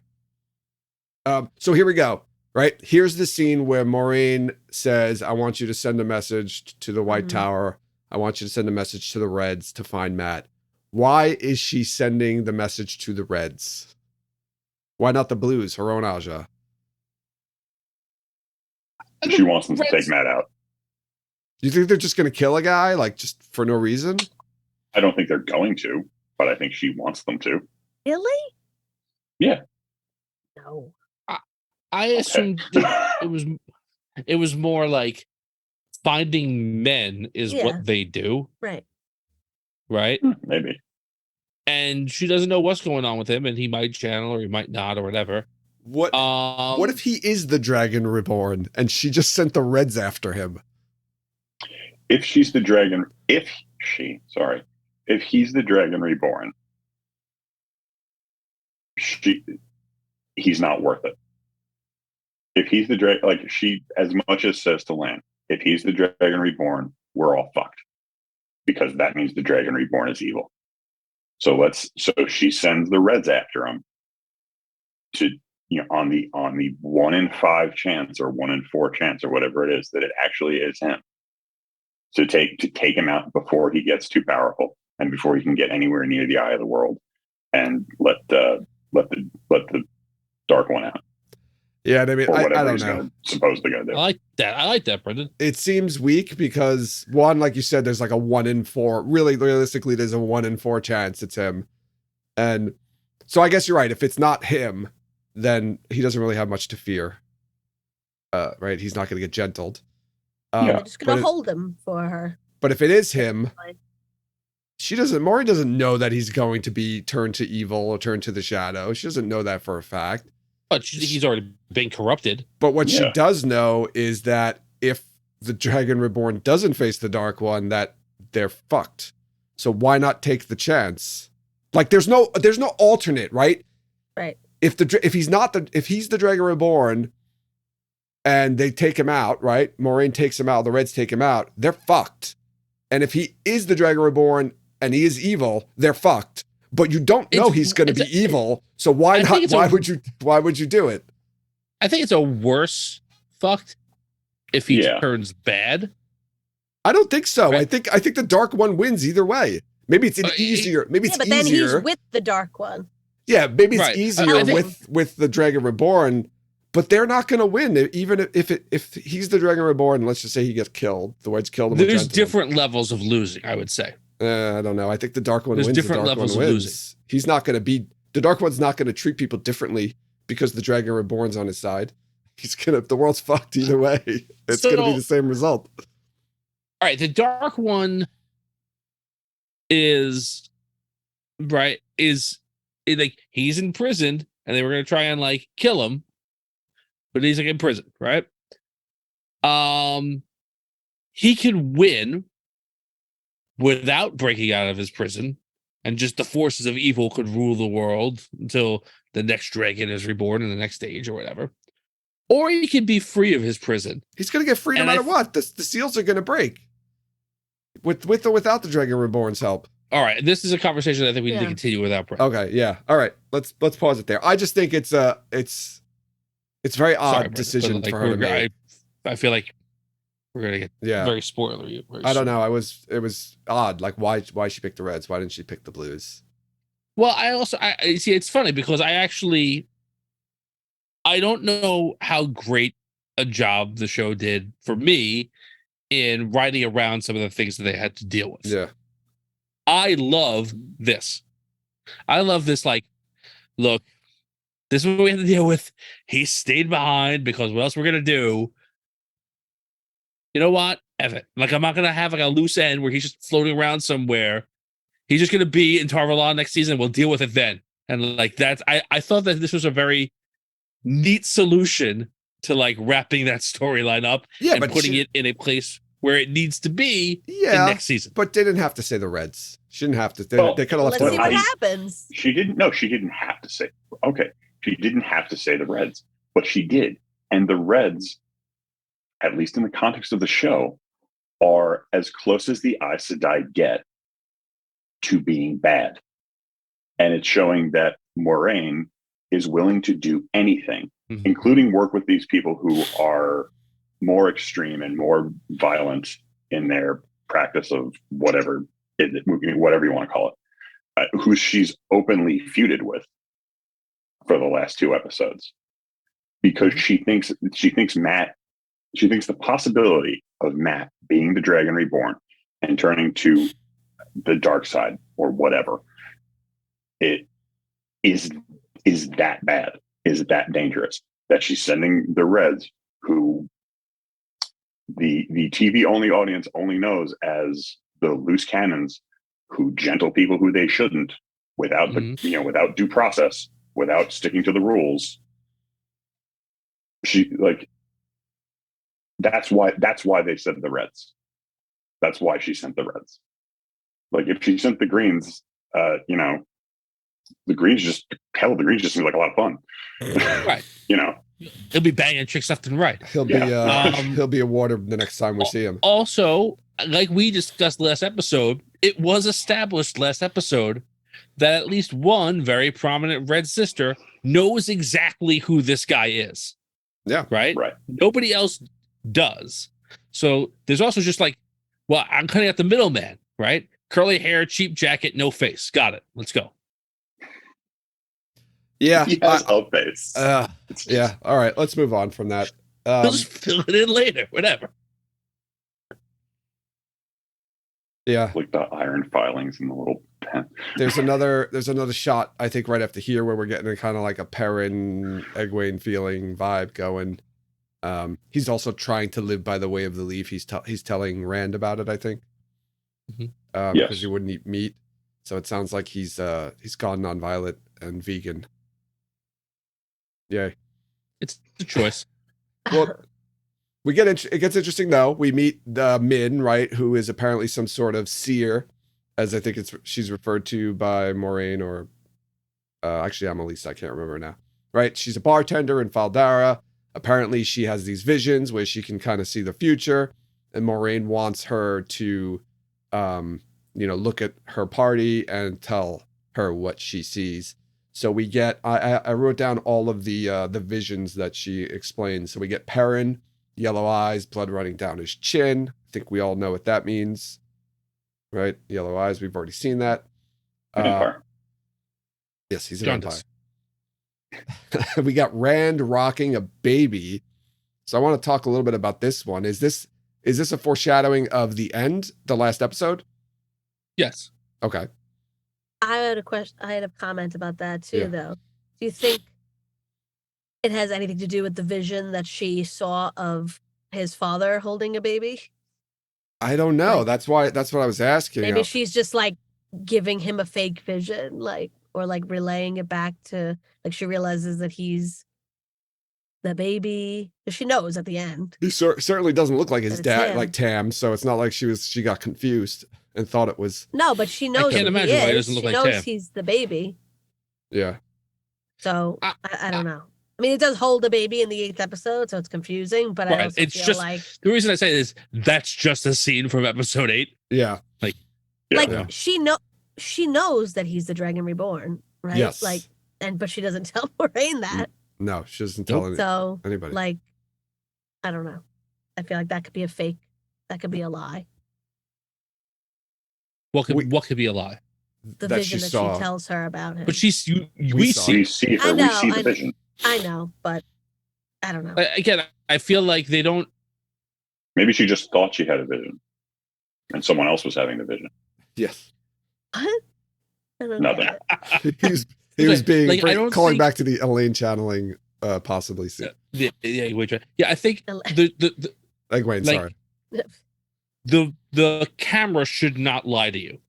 So here we go. Right? Here's the scene where Moiraine says, I want you to send a message to the White Tower. I want you to send a message to the Reds to find Matt. Why is she sending the message to the Reds? Why not the Blues, her own Aja? She wants them to take Matt out. You think they're just going to kill a guy, like, just for no reason? I don't think they're going to, but I think she wants them to. Really? Yeah. No. I assumed it was more like finding men is what they do. Right. Right? Maybe. And she doesn't know what's going on with him, and he might channel or he might not or whatever. What if he is the Dragon Reborn and she just sent the Reds after him? If he's the Dragon Reborn, he's not worth it. If he's the dragon, like she as much as says to Lan, if he's the Dragon Reborn, we're all fucked. Because that means the Dragon Reborn is evil. So she sends the Reds after him to, on the 1 in 5 chance or 1 in 4 chance or whatever it is that it actually is him. To take him out before he gets too powerful and before he can get anywhere near the eye of the world, and let the Dark One out. Yeah, I mean, I don't know. Supposed to go there. I like that, Brendan. It seems weak because one, like you said, there's like a 1 in 4. Really, realistically, there's a 1 in 4 chance it's him, and so I guess you're right. If it's not him, then he doesn't really have much to fear. Right? He's not going to get gentled. They're just going to hold him for her. But if it is him, Moiraine doesn't know that he's going to be turned to evil or turned to the shadow. She doesn't know that for a fact. But he's already been corrupted. But what she does know is that if the Dragon Reborn doesn't face the Dark One, that they're fucked. So why not take the chance? Like there's no alternate, right? Right. If he's the Dragon Reborn and they take him out, right? Moiraine takes him out, the Reds take him out, they're fucked. And if he is the Dragon Reborn and he is evil, they're fucked. But you don't know he's going to be evil, so why not? Why would you do it? I think it's a worse fucked if he turns bad. I don't think so. Right? I think the Dark One wins either way. Maybe it's easier. Maybe it's easier. But then he's with the Dark One. Yeah, maybe it's easier with the Dragon Reborn, But they're not going to win, even if he's the Dragon Reborn. Let's just say he gets killed. The Whites killed him. There's different levels of losing, I would say. I don't know. I think the Dark One There's wins. different The Dark levels One of wins. losing. He's not going to be the Dark One's not going to treat people differently because the Dragon Reborn's on his side. He's gonna. The world's fucked either way. It's going to be the same result. All right, the Dark One is like he's in prison, and they were going to try and like kill him, but he's like in prison, right? He can win without breaking out of his prison, and just the forces of evil could rule the world until the next dragon is reborn in the next age or whatever. Or he can be free of his prison. He's going to get free no matter what. The seals are going to break. With or without the Dragon Reborn's help. All right, this is a conversation I think we need to continue without break. Okay, yeah. All right, let's pause it there. I just think it's very odd decision for her to make. I feel like we're gonna get very spoilery. I don't know. It was odd. Like why she picked the Reds? Why didn't she pick the Blues? Well, I see. It's funny because I don't know how great a job the show did for me in writing around some of the things that they had to deal with. Yeah. I love this. Like, look, this is what we have to deal with. He stayed behind because what else we're gonna do? You know what? F it. Like, I'm not gonna have like a loose end where he's just floating around somewhere. He's just gonna be in Tarvalon next season. We'll deal with it then. And like that's I thought that this was a very neat solution to like wrapping that storyline up and putting it in a place where it needs to be in next season. But they didn't have to say the Reds. She didn't have to. They could have left it. Let's see what happens. She didn't have to say. Okay. She didn't have to say the Reds, but she did. And the Reds, at least in the context of the show, are as close as the Aes Sedai get to being bad. And it's showing that Moraine is willing to do anything, including work with these people who are more extreme and more violent in their practice of whatever you want to call it, who she's openly feuded with for the last 2 episodes, because she thinks the possibility of Matt being the Dragon Reborn and turning to the dark side or whatever, it is that bad, is that dangerous, that she's sending the Reds, who the TV only audience only knows as the loose cannons, who gentle people who they shouldn't, without without due process, without sticking to the rules. She that's why they sent the Reds. That's why she sent the Reds. Like if she sent the Greens, the Greens just seem like a lot of fun. Right. He'll be banging chicks left and right. He'll be awarded the next time we see him. Also, like we discussed last episode, it was established last episode that at least one very prominent Red sister knows exactly who this guy is. Yeah. Right. Nobody else does. So there's also just like, well, I'm cutting out the middleman, right? Curly hair, cheap jacket, no face. Got it. Let's go. Yeah. He has no face. Yeah. All right. Let's move on from that. We'll just fill it in later. Whatever. Yeah. Like the iron filings in the little pen. There's another shot, I think, right after here where we're getting a kind of like a Perrin, Egwene feeling vibe going. He's also trying to live by the way of the leaf. He's telling Rand about it, I think. Because he wouldn't eat meat. So it sounds like he's gone non-violent and vegan. Yay. It's a choice. Well, it gets interesting though. We meet the Min, right, who is apparently some sort of seer, as I think she's referred to by Moraine, or actually Annalise, I can't remember now. Right? She's a bartender in Faldara. Apparently she has these visions where she can kind of see the future, and Moraine wants her to look at her party and tell her what she sees. So we get I wrote down all of the visions that she explains. So we get Perrin, yellow eyes, blood running down his chin. I think we all know what that means, right? Yellow eyes, we've already seen that. Vampire. Yes, he's a Jaundice. We got Rand rocking a baby. So I want to talk a little bit about this one. Is this a foreshadowing of the end, the last episode? Yes. Okay. I had a question. I had a comment about that too, Yeah. though. Do you think it has anything to do with the vision that she saw of his father holding a baby? I don't know. Like- That's what I was asking. Maybe she's just like giving him a fake vision, like, or like relaying it back to, like, she realizes that he's the baby. She knows at the end. He certainly doesn't look like his But it's dad, him. like Tam. So it's not like she got confused and thought it was. No, but she knows can't who imagine he why he is. doesn't look She like knows Tam. he's the baby. Yeah. So I don't know. I mean, it does hold the baby in the 8th episode, so it's confusing. But I Right. also It's feel just like the reason I say is that's just a scene from episode 8. Yeah. Yeah. she knows that he's the Dragon Reborn, right? Yes. Like, but she doesn't tell Moraine that. No, she doesn't tell So anybody. like, I don't know. I feel like that could be a fake. That could be a lie. What could be a lie? The that vision she that saw. she tells her about him. But we see We see her. I know, we see the I- vision. I know, but I don't know. again. I feel like they don't. Maybe she just thought she had a vision, and someone else was having the vision. Yes. What? I don't Nothing. get it. he was being Like, I don't calling think- back to the Elaine channeling, possibly. Yeah, wait. Yeah, I think the Egwene, like- sorry. the camera should not lie to you.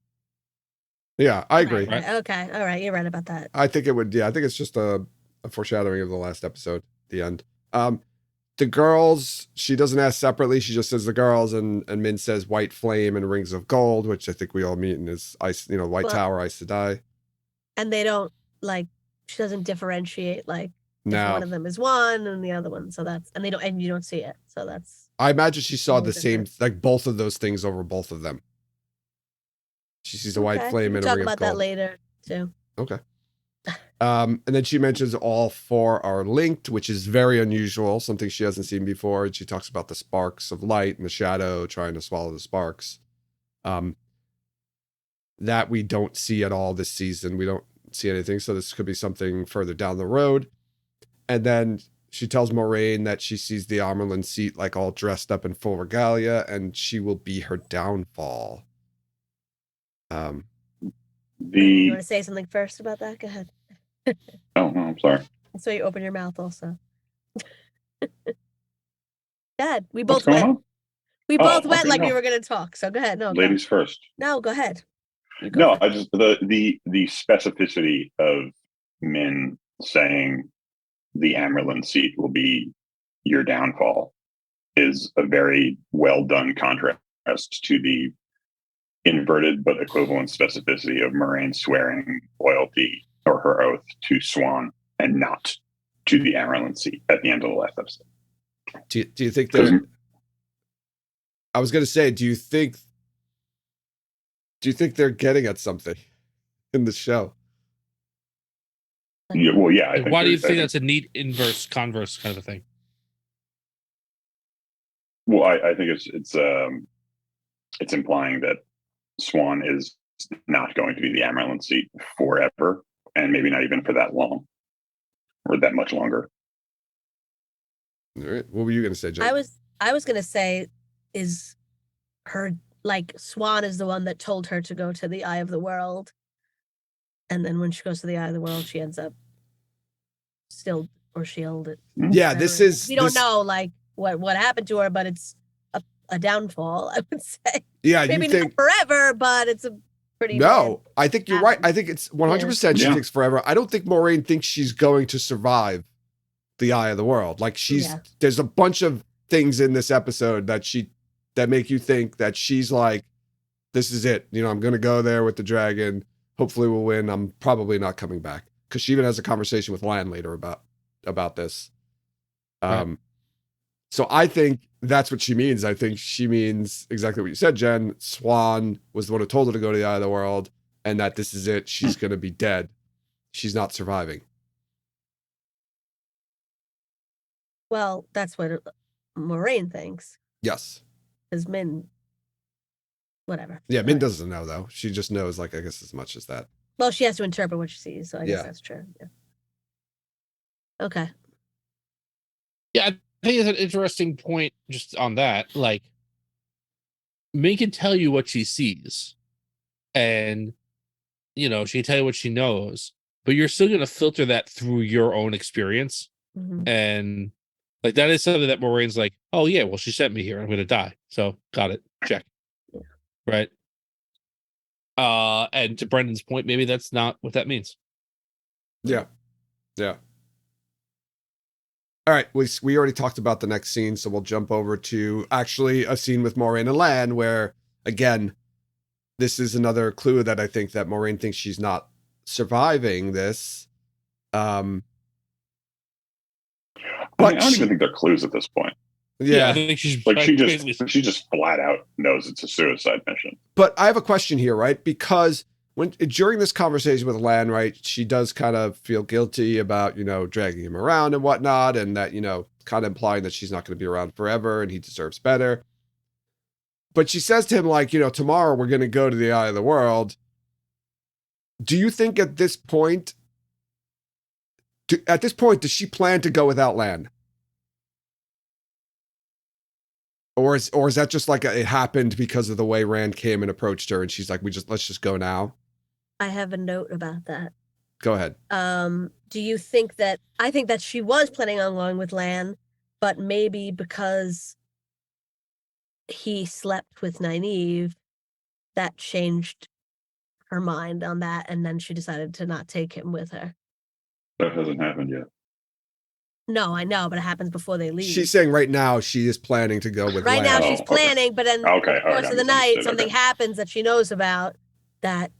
Yeah, I agree. Right. Okay. All right. You're right about that. I think it would. Yeah, I think it's just a foreshadowing of the last episode, the end. The girls, she doesn't ask separately. She just says the girls, and Min says white flame and rings of gold, which I think we all meet in is ice. White Well- tower, ice to die. And they don't like. She doesn't differentiate like if No, one of them is one and the other one. So that's and you don't see it. So that's I imagine she saw No the same, difference. like both of those things over both of them. She sees a white okay. flame We'll and a talk ring about of that gold. later too. Okay. And then she mentions all 4 are linked, which is very unusual, something she hasn't seen before. And she talks about the sparks of light and the shadow trying to swallow the sparks. That we don't see at all this season. We don't see anything. So this could be something further down the road. And then she tells Moraine that she sees the Amerlin seat like all dressed up in full regalia, and she will be her downfall. You The want to say something first about that? Go ahead. oh, no, I'm sorry. So you open your mouth also. Dad, we What's both going went. on? We Oh, both went okay, like we no. were going to talk. So go ahead. No, go. Ladies first. No, go ahead. You go No, first. I just the specificity of Min saying the Amerlin seat will be your downfall is a very well done contrast to the inverted but equivalent specificity of Moraine swearing loyalty or her oath to Swan and not to the Amerlin seat at the end of the last episode. Do you think Because that? I was going to say, do you think they're getting at something in the show? yeah, well, yeah. I Like, think why do you there's- I think that's a neat inverse converse kind of a thing? Well, I think it's implying that Swan is not going to be the Amerlin seat forever, and maybe not even for that long or that much longer. All right. What were you going to say, Jen? I was going to say is her like Swan is the one that told her to go to the Eye of the World. And then when she goes to the Eye of the World, she ends up shielded. Yeah, this is. We don't this- know like what happened to her, but it's a downfall, I would say. Yeah, Maybe you think? not forever, but it's a pretty No, I think you're right. happen. I think it's 100%. She Yeah. takes forever. I don't think Moraine thinks she's going to survive the Eye of the World. Like Yeah. there's a bunch of things in this episode that make you think that she's like, this is it. I'm going to go there with the dragon. Hopefully we'll win. I'm probably not coming back. Because she even has a conversation with Lan later about this. Right. So I think that's what she means. I think she means exactly what you said, Jen. Swan was the one who told her to go to the Eye of the World, and that this is it. She's going to be dead. She's not surviving. well, that's what Moraine thinks. Yes. Because Min, whatever. Yeah, Min Alright. doesn't know, though. She just knows, like, I guess as much as that. Well, she has to interpret what she sees, so I guess Yeah. that's true. Yeah. Okay. Yeah, I think it's an interesting point just on that. Like, Ming can tell you what she sees, and she can tell you what she knows, but you're still going to filter that through your own experience. Mhm. And like that is something that Moraine's like, oh yeah, well she sent me here. I'm going to die, so got it. Check. Yeah. Right. And to Brendan's point, maybe that's not what that means. Yeah. Yeah. All right, we already talked about the next scene, so we'll jump over to actually a scene with Moraine and Lan, where, again, this is another clue that I think that Moraine thinks she's not surviving this. I But don't even think they're clues at this point. I think she's Like she just flat out knows it's a suicide mission. But I have a question here, right? Because during this conversation with Lan, right, she does kind of feel guilty about, dragging him around and whatnot, and that, kind of implying that she's not going to be around forever and he deserves better. But she says to him, like, tomorrow we're going to go to the Eye of the World. Do you think at this point, does she plan to go without Lan? Or is that just like it happened because of the way Rand came and approached her, and she's like, let's just go now? I have a note about that. Go ahead. Do you think that I think that she was planning on going with Lan, but maybe because he slept with Nynaeve, that changed her mind on that, and then she decided to not take him with her. That hasn't happened yet. No, I know, but it happens before they leave. She's saying right now she is planning to go with right Lan. now she's planning, but then okay. the course of the night something happens that she knows about that,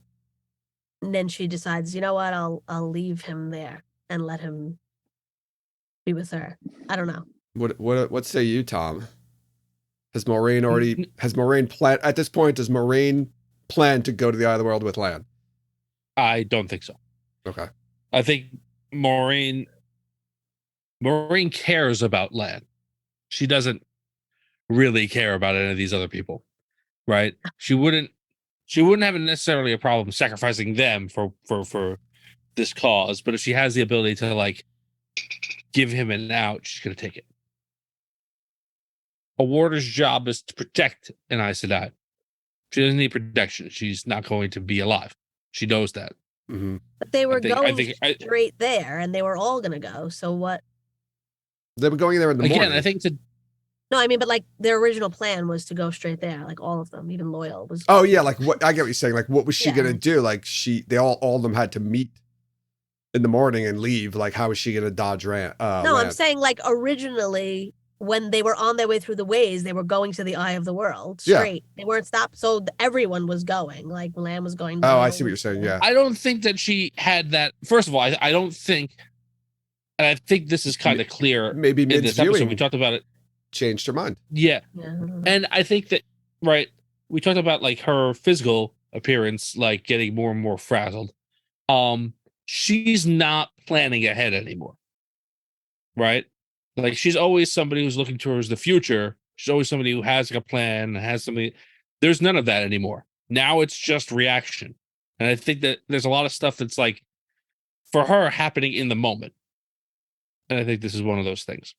and then she decides, you know what, I'll leave him there and let him be with her. I don't know. What say you, Tom? Has Moraine planned at this point? Does Moraine plan to go to the Eye of the World with Lan? I don't think so. Okay. I think Moraine cares about Lan. She doesn't really care about any of these other people, right? She wouldn't have necessarily a problem sacrificing them for this cause, but if she has the ability to like give him an out, she's gonna take it. A warder's job is to protect an Aes Sedai. She doesn't need protection. She's not going to be alive. She knows that. Mm-hmm. But they were going straight there, and they were all going to go. So what? They were going there in the morning. Again, I think No, I mean, but like their original plan was to go straight there, like all of them, even Loyal was. Oh yeah, like what I get what you're saying. Like what was she gonna do? Like they all of them had to meet in the morning and leave. Like how was she gonna dodge Lan? No, I'm saying like originally when they were on their way through the ways, they were going to the Eye of the World straight. Yeah. They weren't stopped, so everyone was going. Like Lan was going. Oh, I see what you're saying. Yeah, I don't think that she had that. First of all, I don't think, and I think this is kind of clear. Maybe in this episode we talked about it. Changed her mind. Yeah. And I think that we talked about like her physical appearance like getting more and more frazzled. She's not planning ahead anymore, right? Like she's always somebody who's looking towards the future. She's always somebody who has like a plan, has somebody. There's none of that anymore. Now it's just reaction, and I think that there's a lot of stuff that's like for her happening in the moment, and I think this is one of those things.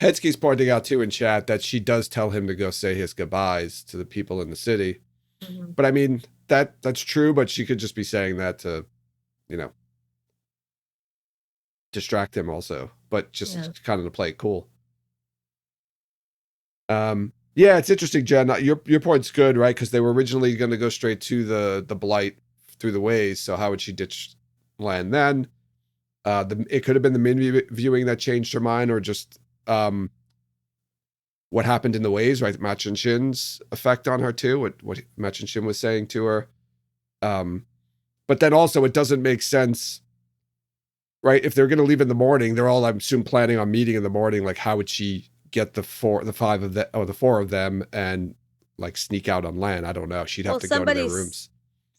Hedsky's pointing out too in chat that she does tell him to go say his goodbyes to the people in the city. Mm-hmm. But I mean, that's true, but she could just be saying that to, distract him also, but just kind of to play it cool. Yeah, it's interesting, Jen. Your point's good, right? Because they were originally going to go straight to the Blight through the ways. So how would she ditch Lan then? It could have been the Min viewing that changed her mind, or just what happened in the ways, right? Machin Shin's effect on her too, what Machin Shin was saying to her. But then also it doesn't make sense, right? If they're going to leave in the morning, they're all, I'm assuming, planning on meeting in the morning. Like how would she get the four of them and like sneak out on Lan? I don't know. She'd have to go to their rooms.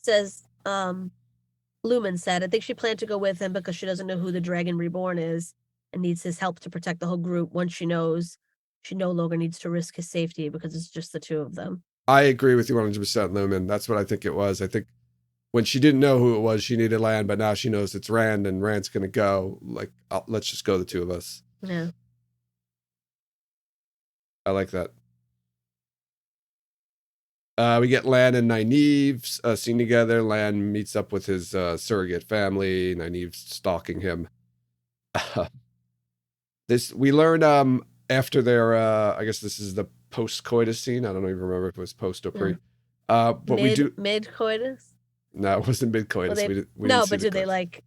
Says, Lumen said, I think she planned to go with him because she doesn't know who the Dragon Reborn is and needs his help to protect the whole group. Once she knows, she no longer needs to risk his safety because it's just the two of them. I agree with you 100%, Lumen. That's what I think it was. I think when she didn't know who it was, she needed Lan, but now she knows it's Rand, and Rand's gonna go. Like, let's just go, the two of us. Yeah. I like that. We get Lan and Nynaeve seen together. Lan meets up with his surrogate family. Nynaeve's stalking him. We learn after their I guess this is the post-coitus scene. I don't even remember if it was post or pre. But we do mid-coitus. No, it wasn't mid-coitus. Well, we didn't see but did they like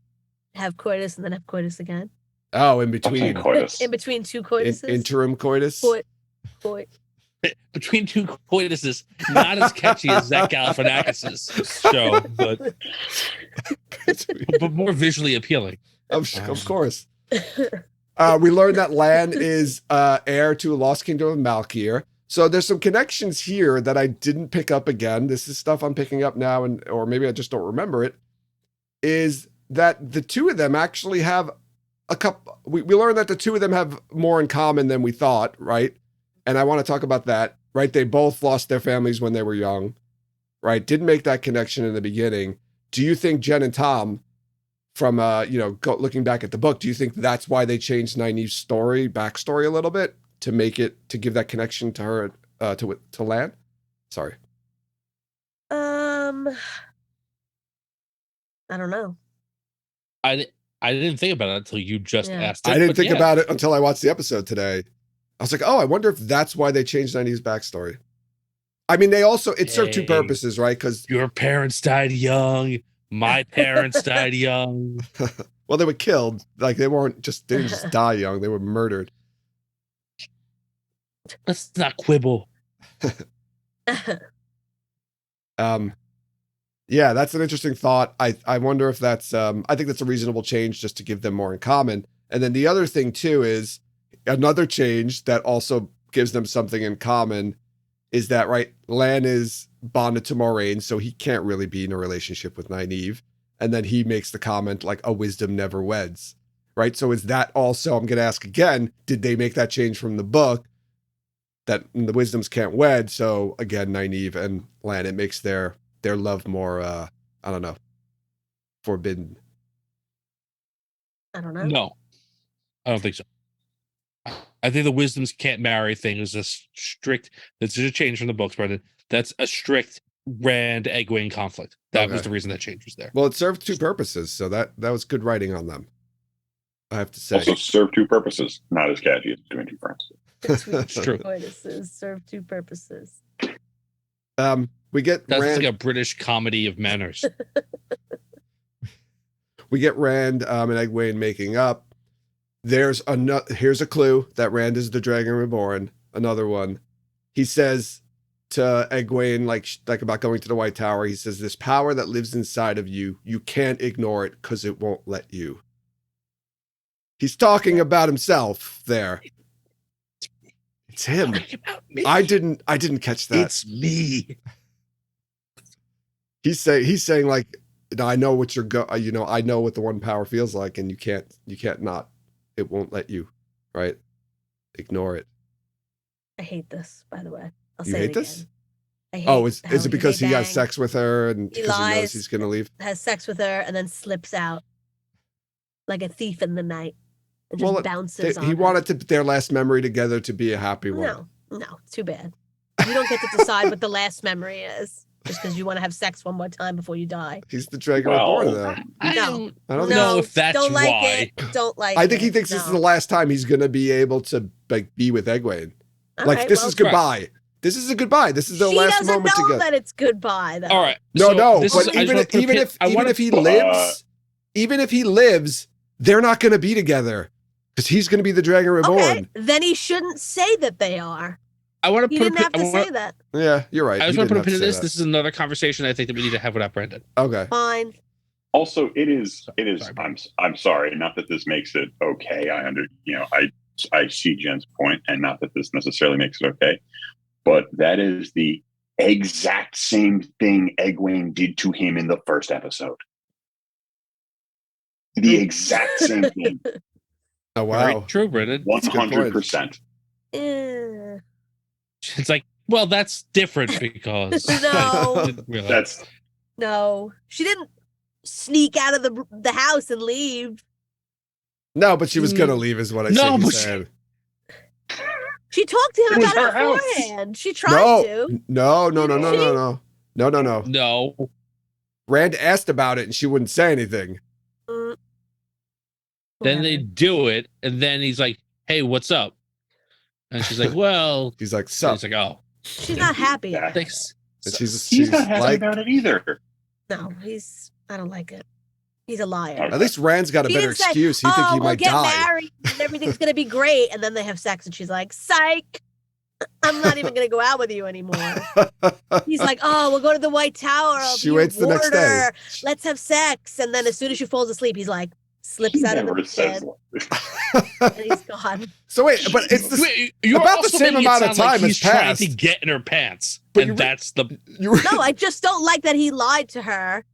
have coitus and then have coitus again? Oh, in between coitus. In between two coituses. Interim coitus. Coit. Between two coituses, not as catchy as Zach Galifianakis' show, but more visually appealing. Of course. We learned that Lan is heir to a lost kingdom of Malkir. So there's some connections here that I didn't pick up again. This is stuff I'm picking up now, or maybe I just don't remember it. Is that the two of them actually have a couple? We learned that the two of them have more in common than we thought, right? And I want to talk about that, right? They both lost their families when they were young, right? Didn't make that connection in the beginning. Do you think Jen and Tom, from looking back at the book, do you think that's why they changed Nynaeve's backstory a little bit to give that connection to her to Lan? Sorry. I don't know. I didn't think about it until you just asked it. I didn't think about it until I watched the episode today. I was like, oh, I wonder if that's why they changed Nynaeve's backstory. I mean, it served two purposes, right? Because your parents died young. My parents died young. Well, they were killed. Like, they didn't just die young. They were murdered. Let's not quibble. Yeah, that's an interesting thought. I wonder if that's, I think that's a reasonable change just to give them more in common. And then the other thing too is another change that also gives them something in common is that, right, Lan is bonded to Moraine, so he can't really be in a relationship with Nynaeve. And then he makes the comment like, a wisdom never weds, right? So is that also, I'm going to ask again, did they make that change from the book that the wisdoms can't wed? So again, Nynaeve and Lan, it makes their love more, I don't know, forbidden. I don't know. No, I don't think so. I think the wisdoms can't marry thing is this is a change from the books, Brendan. That's a strict Rand Egwene conflict. That was the reason that change was there. Well, it served two purposes, so that was good writing on them, I have to say. Also served two purposes, not as catchy as doing two friends. It's true. Coituses serve two purposes. We get That's Rand, like a British comedy of manners. we get Rand and Egwene making up. Here's a clue that Rand is the Dragon Reborn. Another one. He says to Egwene, like about going to the White Tower, he says, this power that lives inside of you, you can't ignore it because it won't let you. He's talking about himself there. It's him. I didn't catch that. It's me. He's saying like, I know what I know what the one power feels like, and you can't not. It won't let you, right? Ignore it. I hate this, by the way. I'll You say hate it this? again. Is it because he has sex with her and because he knows lies, he's gonna leave? has sex with her, and then slips out like a thief in the night. And just bounces on he her. wanted their last memory together to be a happy one. No, too bad. You don't get to decide what the last memory is just because you want to have sex one more time before you die. He's the Dragon Reborn, though. I don't think know if that's don't like why. it. Don't like it. I think he thinks this is the last time he's gonna be able to be with Egwene. This is goodbye. This is a goodbye. This is their last moment together. She doesn't know that it's goodbye, though. All right. But even if he lives, they're not going to be together because he's going to be the Dragon Reborn. Okay, then he shouldn't say that they are. I want to He didn't have to say that. Yeah, you're right. I just want to put a pin in this. This is another conversation I think that we need to have without Brendan. Okay. Fine. Also, it is. Sorry. I'm sorry. Not that this makes it okay. I see Jen's point, and not that this necessarily makes it okay, but that is the exact same thing Egwene did to him in the first episode. The exact same thing. Oh wow! Very true, Brendan. 100%. It's like, well, that's different because No. That's No, she didn't sneak out of the house and leave. No, but she was gonna leave, is what I No, think he but said. She talked to him It was about her it house. beforehand. She tried to. No. No. Rand asked about it and she wouldn't say anything. Mm, Then they whatever. do it, and then he's like, "Hey, what's up?" And she's like, "Well," He's like, and sup. he's like, "Oh, She's not happy. Yeah. thanks." And He's not happy like, about it either. No, I don't like it. He's a liar. at least Rand's got a He better didn't say, excuse. He think he we'll might get die. married and everything's gonna be great, and then they have sex, and she's like, "Psych, I'm not even gonna go out with you anymore." He's like, "Oh, we'll go to the White Tower. I'll She be waits the your next day. warder. Let's have sex." And then as soon as she falls asleep, he's like, slips He out of the never says bed, and he's gone. So wait, but it's the Wait, you're about the also same making it amount of sound like time has he's trying to passed. get in her pants, But and that's the you. No, I just don't like that he lied to her.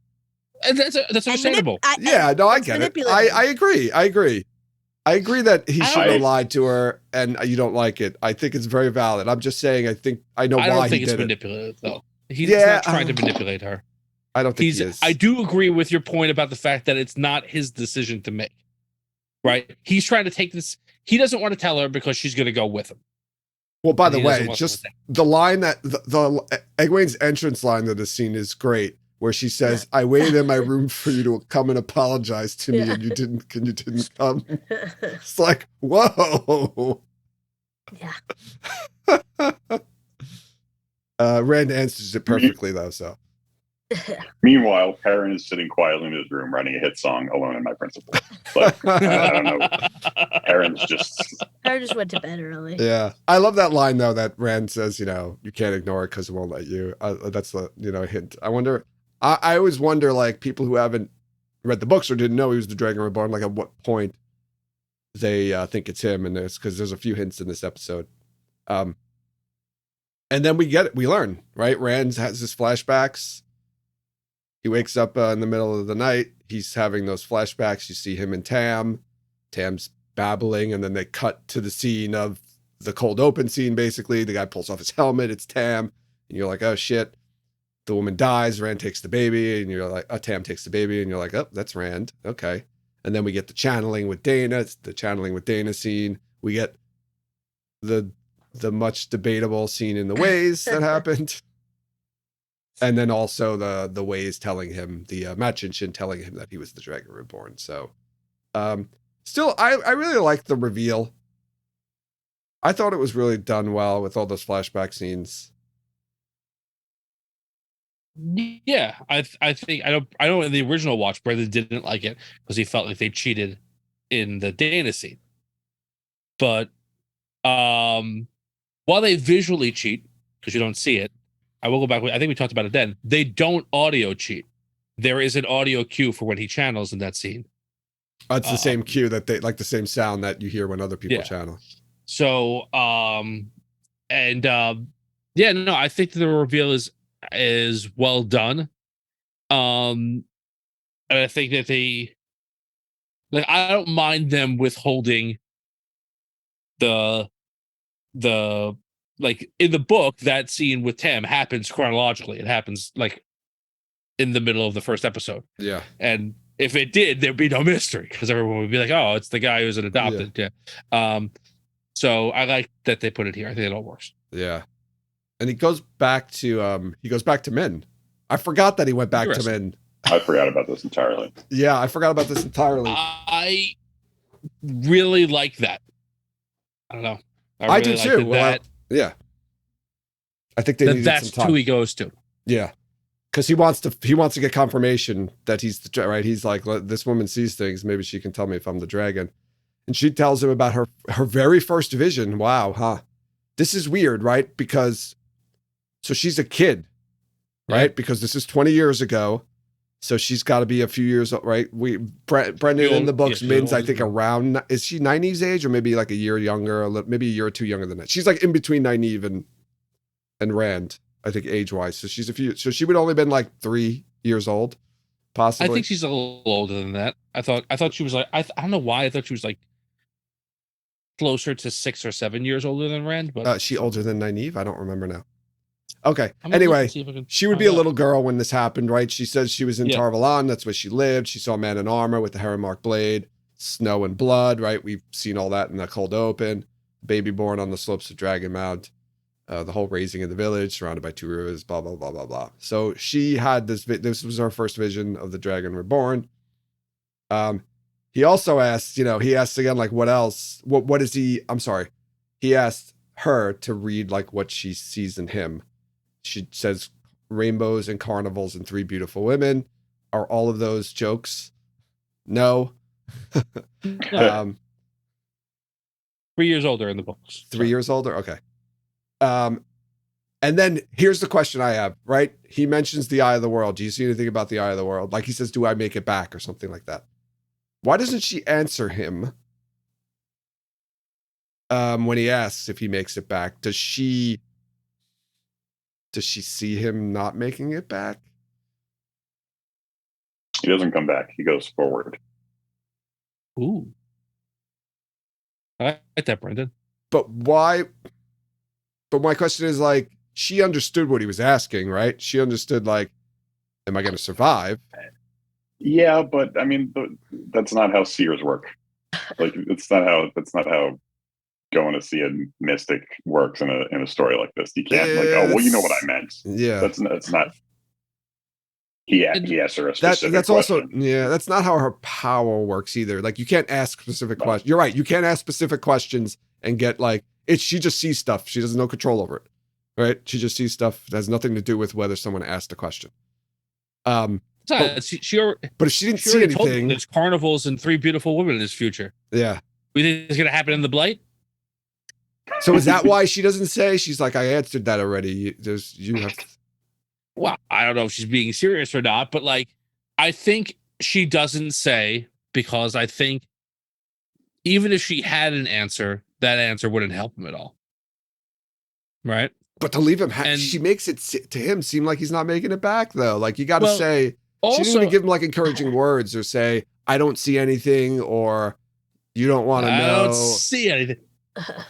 and that's And understandable. Yeah, no, I it's get it. manipulative. I agree. I agree that he should have I- lied to her, and you don't like it. I think it's very valid. I'm just saying. I know I why don't he think it's did it. manipulative though. He's Yeah, not trying to manipulate her. I don't think he is. I do agree with your point about the fact that it's not his decision to make. Right? He's trying to take this. He doesn't want to tell her because she's going to go with him. Well, by And the he doesn't way, want just to say. the line that the Egwene's entrance line to the scene is great, where she says, "I waited in my room for you to come and apologize to me, Yeah. and you didn't come." It's like, whoa. Yeah. Rand answers it perfectly though. So Meanwhile, Perrin is sitting quietly in his room writing a hit song, "Alone in My Principle." Like, I don't know. Perrin's just I just went to bed early. yeah, I love that line though that Rand says, you can't ignore it because it won't let you. That's the hint. I wonder. I always wonder, like, people who haven't read the books or didn't know he was the Dragon Reborn, like at what point they think it's him, and because there's a few hints in this episode. And then we learn, right? Rand has his flashbacks. He wakes up in the middle of the night. He's having those flashbacks. You see him and Tam. Tam's babbling, and then they cut to the scene of the cold open scene, basically. The guy pulls off his helmet. It's Tam. And you're like, oh, shit. The woman dies. Rand takes the baby. And you're like, Tam takes the baby. And you're like, oh, that's Rand. Okay. And then we get the channeling with Dana. It's the channeling with Dana scene. We get the much debatable scene in the ways that happened. And then also the ways telling him, the Matt Jinshin telling him that he was the Dragon Reborn. So still, I really like the reveal. I thought it was really done well with all those flashback scenes. Yeah, I think I know in the original watch, Brendan didn't like it because he felt like they cheated in the Dana scene. But while they visually cheat because you don't see it, I will go back. I think we talked about it then. They don't audio cheat. There is an audio cue for when he channels in that scene. It's the same cue that they like, the same sound that you hear when other people channel. So yeah, no, I think the reveal is well done. And I think that I don't mind them withholding the like in the book, that scene with Tam happens chronologically. It happens like in the middle of the first episode. Yeah. And if it did, there'd be no mystery because everyone would be like, oh, it's the guy who's an adopted. Yeah. So I like that they put it here. I think it all works. Yeah. And he goes back to Min. I forgot that he went back to Min. I forgot about this entirely. Yeah, I forgot about this entirely. I really like that. I don't know. I really do too. Well, yeah. I think they needed that's some time. who he goes to. Yeah. Because he wants to get confirmation that he's the right. He's like, this woman sees things. Maybe she can tell me if I'm the dragon. And she tells him about her very first vision. Wow, huh? This is weird, right? Because so she's a kid, right? Yeah. Because this is 20 years ago. So she's got to be a few years old, right? Brendan in the books, Min's, I think, around, is she Nynaeve's age or maybe like a year younger, maybe a year or two younger than that? She's like in between Nynaeve and Rand, I think, age-wise. So so she would only been like 3 years old, possibly. I think she's a little older than that. I thought she was like, I don't know why I thought she was like closer to 6 or 7 years older than Rand, but she older than Nynaeve? I don't remember now. Okay. I'm gonna look Anyway, and see if I can she would find be a out. little girl when this happened, right? She says she was in Yeah. Tarvalon. That's where she lived. She saw a man in armor with a heron-marked blade, snow and blood, right? We've seen all that in the cold open. Baby born on the slopes of Dragon Mount. The whole raising in the village, surrounded by 2 rivers, blah, blah, blah, blah, blah. So she had this, this was her first vision of the dragon reborn. He also asked, he asked again, like, what else? What is he? I'm sorry. He asked her to read, like, what she sees in him. She says rainbows and carnivals and 3 beautiful women. Are all of those jokes? No. 3 years older in the books. 3 years older? Okay. And then here's the question I have, right? He mentions the eye of the world. Do you see anything about the eye of the world? Like he says, do I make it back or something like that? Why doesn't she answer him when he asks if he makes it back? Does she see him not making it back? He doesn't come back. He goes forward. Ooh. I like that, Brendan. But why? But my question is, like, she understood what he was asking, right? She understood, like, am I going to survive? Yeah, but I mean, that's not how seers work. Like, that's not how going to see a mystic works in a story like this. You can't well, you know what I meant. Yeah, that's not. He asked her a specific that's question. also that's not how her power works either. Like, you can't ask specific questions. You're right. You can't ask specific questions and get like she just sees stuff. She has no control over it, right? She just sees stuff that has nothing to do with whether someone asked a question. But if she didn't see anything, there's carnivals and 3 beautiful women in his future. Yeah, we think it's gonna happen in the Blight. So is that why she doesn't say? She's like, I answered that already. You have. Well, I don't know if she's being serious or not, but like, I think she doesn't say because I think even if she had an answer, that answer wouldn't help him at all. Right? But to leave him, she makes it to him seem like he's not making it back, though. Like, you got to say, she didn't even give him like encouraging words or say, I don't see anything, or you don't want to know. I don't see anything.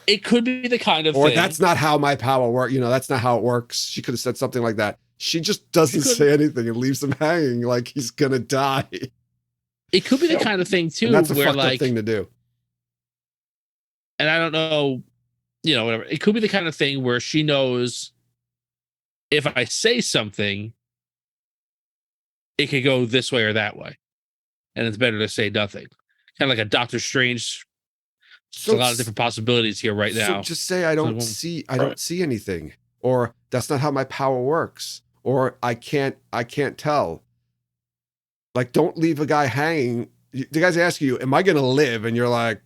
It could be the kind of or thing. That's not how my power works. That's not how it works. She could have said something like that. She just doesn't say anything and leaves him hanging like he's gonna die. It could be the kind of thing too, and that's a where fucked like up thing to do. And I don't know, whatever. It could be the kind of thing where she knows if I say something, it could go this way or that way, and it's better to say nothing. Kind of like a Doctor Strange. There's a lot of different possibilities here right now. So just say I don't see anything, or that's not how my power works, or I can't tell. Like, don't leave a guy hanging. The guys ask you, am I going to live? And you're like,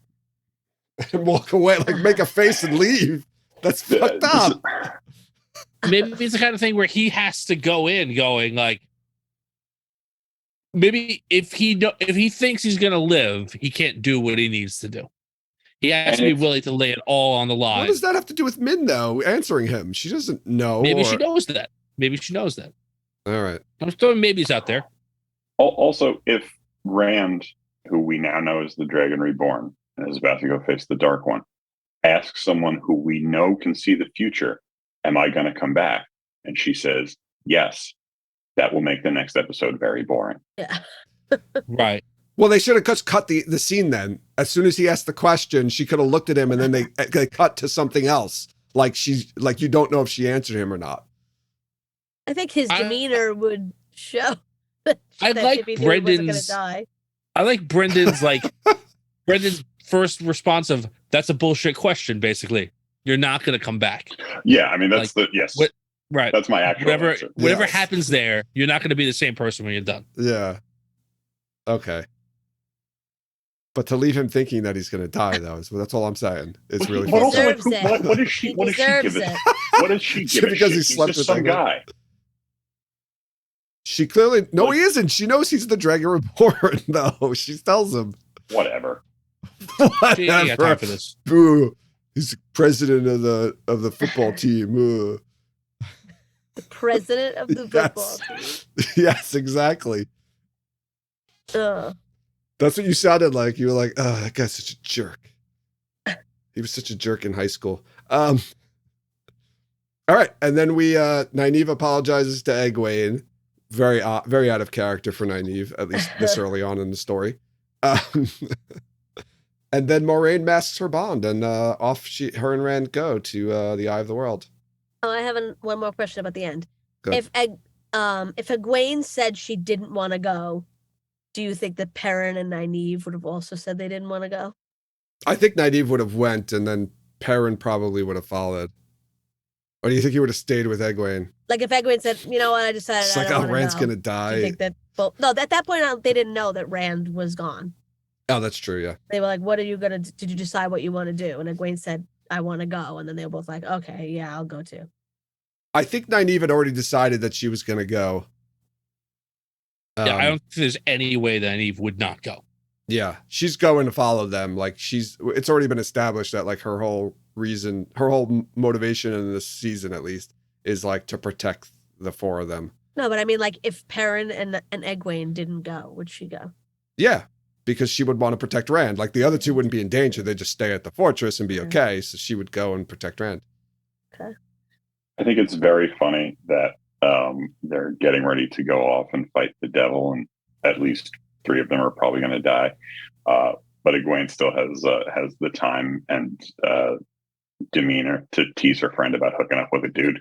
and walk away, like make a face and leave. That's fucked up. Maybe it's the kind of thing where he has to go in going like, maybe if he thinks he's going to live, he can't do what he needs to do. He has to be willing to lay it all on the line. What does that have to do with Min, though, answering him? She doesn't know. Maybe she knows that. All right. I'm throwing maybes out there. Also, if Rand, who we now know is the Dragon Reborn, and is about to go face the Dark One, asks someone who we know can see the future, am I going to come back? And she says, yes. That will make the next episode very boring. Yeah. Right. Well, they should have just cut the scene then. As soon as he asked the question, she could have looked at him and then they cut to something else. Like you don't know if she answered him or not. I think his demeanor would show I like Brendan's. I like Brendan's Brendan's first response of that's a bullshit question. Basically, you're not going to come back. Yeah, I mean that's yes. Right. That's my actual answer. Whatever happens there, you're not going to be the same person when you're done. Yeah. Okay. But to leave him thinking that he's going to die, though, that's all I'm saying. It's really. But also, what does she give it? What does she give it? Because he slept with some guy. She clearly he isn't. She knows he's the Dragon Reborn, though. She tells him. Whatever. She ain't got time for this. Boo. He's the president of the football team. The president of the football team. Yes, exactly. That's what you sounded like. You were like, oh, that guy's such a jerk. He was such a jerk in high school. All right, and then we Nynaeve apologizes to Egwene. Very out of character for Nynaeve, at least this early on in the story. Um, and then Moraine masks her bond, and off her and Rand go to the Eye of the World. Oh, I have one more question about the end. Good. If Egwene said she didn't want to go, do you think that Perrin and Nynaeve would have also said they didn't want to go? I think Nynaeve would have went, and then Perrin probably would have followed. Or do you think he would have stayed with Egwene? Like if Egwene said, you know what, I decided It's I like, don't oh, want to Rand's go. gonna Do die. you think that? Well, no, at that point they didn't know that Rand was gone. Oh, that's true. Yeah. They were like, "What are you gonna? Did you decide what you want to do?" And Egwene said, "I want to go." And then they were both like, "Okay, yeah, I'll go too." I think Nynaeve had already decided that she was gonna go. Yeah, I don't think there's any way that Nynaeve would not go. Yeah, she's going to follow them. Like it's already been established that like her whole motivation in this season at least is like to protect the four of them. No, but I mean, like, if Perrin and Egwene didn't go, would she go? Yeah, because she would want to protect Rand. Like the other two wouldn't be in danger; they'd just stay at the fortress and be okay. So she would go and protect Rand. Okay. I think it's very funny that they're getting ready to go off and fight the devil, and at least 3 of them are probably going to die. But Egwene still has the time and demeanor to tease her friend about hooking up with a dude.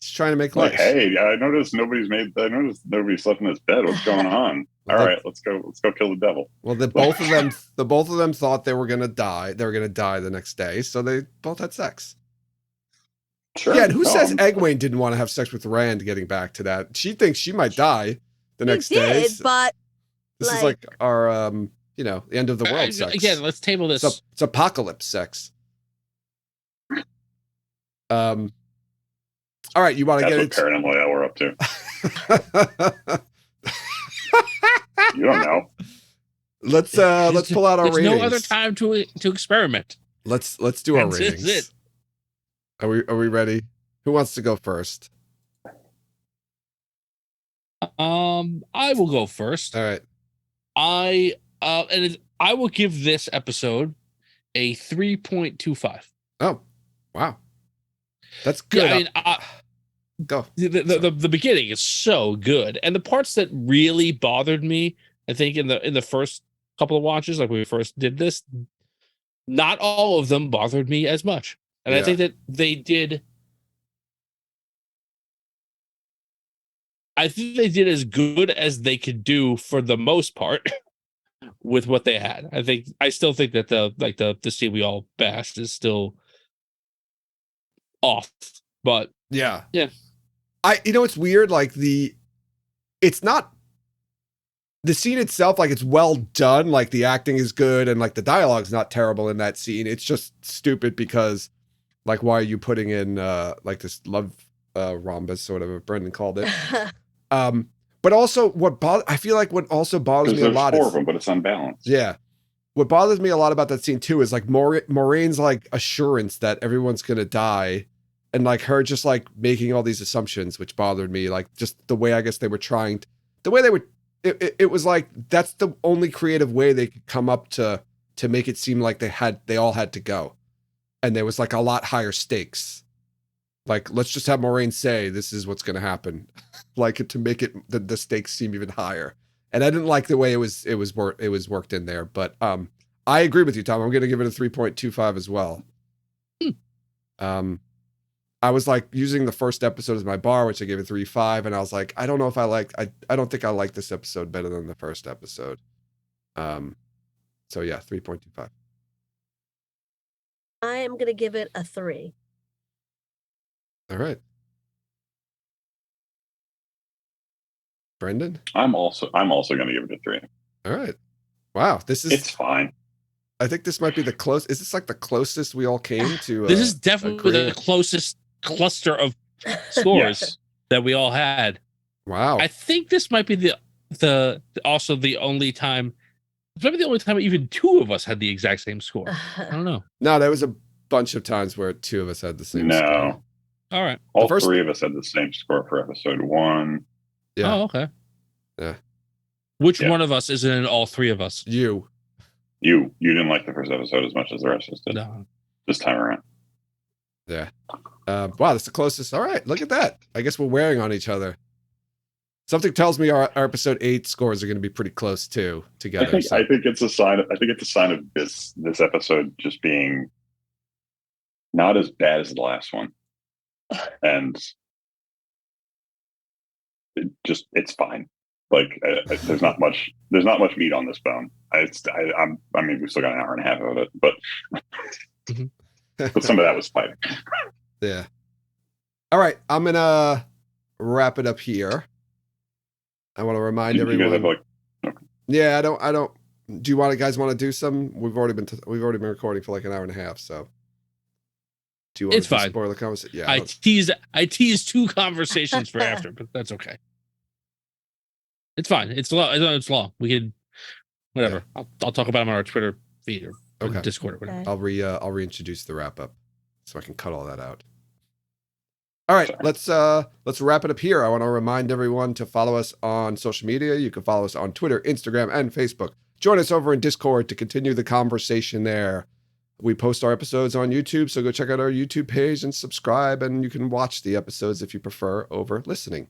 She's trying to make Like, life. hey, I noticed nobody's slept in this bed. What's going on? All right, let's go kill the devil. Well, the both of them thought they were gonna die. They were gonna die the next day, so they both had sex. Sure. Yeah, and who says Egwene didn't want to have sex with Rand? Getting back to that, she thinks she might die the next day. But this is like our the end of the world sex. Again, let's table this. It's apocalypse sex. All right, you want to get into Perrin and Loyal we're up to? You don't know. Let's pull out our ratings. There's no other time to experiment. Let's do our ratings. Is it. Are we ready? Who wants to go first? I will go first. All right. I will give this episode a 3.25. Oh, wow. That's good. Yeah, I mean, go. The beginning is so good, and the parts that really bothered me, I think in the first couple of watches, like when we first did this, not all of them bothered me as much, and I think that they did. I think they did as good as they could do for the most part with what they had. I still think that the scene we all bashed is still off, but yeah. It's weird, like it's not the scene itself, like it's well done, like the acting is good and like the dialogue's not terrible in that scene. It's just stupid because like why are you putting in like this love rhombus or whatever Brendan called it. But also I feel like what also bothers me a lot is 4 of them, but it's unbalanced. Yeah. What bothers me a lot about that scene too is like Moraine's like assurance that everyone's gonna die, and like her just like making all these assumptions, which bothered me. Like just the way I guess they were trying, it was like that's the only creative way they could come up to make it seem like they all had to go, and there was like a lot higher stakes. Like let's just have Moraine say this is what's gonna happen, like to make it the stakes seem even higher. And I didn't like the way it was worked in there, but I agree with you, Tom. I'm going to give it a 3.25 as well. I was like using the first episode as my bar, which I gave it 3.5, and I was like, I don't know if I don't think I like this episode better than the first episode. So yeah, 3.25. I am going to give it a 3. All right. Brendan? I'm also going to give it a 3. All right. Wow, it's fine. I think this might be the close. Is this like the closest we all came to? This is definitely the closest cluster of scores that we all had. Wow. I think this might be also the only time. Maybe the only time even 2 of us had the exact same score. I don't know. No, there was a bunch of times where 2 of us had the same score. No. All right. All 3 of us had the same score for episode 1. Yeah. Oh, okay. Yeah. Which one of us is in all 3 of us? You didn't like the first episode as much as the rest of us did. No. This time around. Yeah. Wow, that's the closest. All right, look at that. I guess we're wearing on each other. Something tells me our episode 8 scores are going to be pretty close too together. I think it's a sign. I think it's a sign of this episode just being not as bad as the last one, and it's fine. Like there's not much meat on this bone. I mean, we still got an hour and a half of it, but but some of that was fighting. Yeah. All right, I'm gonna wrap it up here. I want to remind everyone. You guys have okay. Yeah, I don't. Do you guys want to do some? We've already been recording for like an hour and a half. So, do you want It's to fine. spoil the conversation? Yeah, I teased 2 conversations for after, but that's okay. It's fine. It's long. It's long. We can, whatever. Yeah. I'll talk about them on our Twitter feed or Okay. Discord or whatever. Okay. I'll reintroduce the wrap up, so I can cut all that out. All right, let's wrap it up here. I want to remind everyone to follow us on social media. You can follow us on Twitter, Instagram, and Facebook. Join us over in Discord to continue the conversation there. We post our episodes on YouTube, so go check out our YouTube page and subscribe, and you can watch the episodes if you prefer over listening.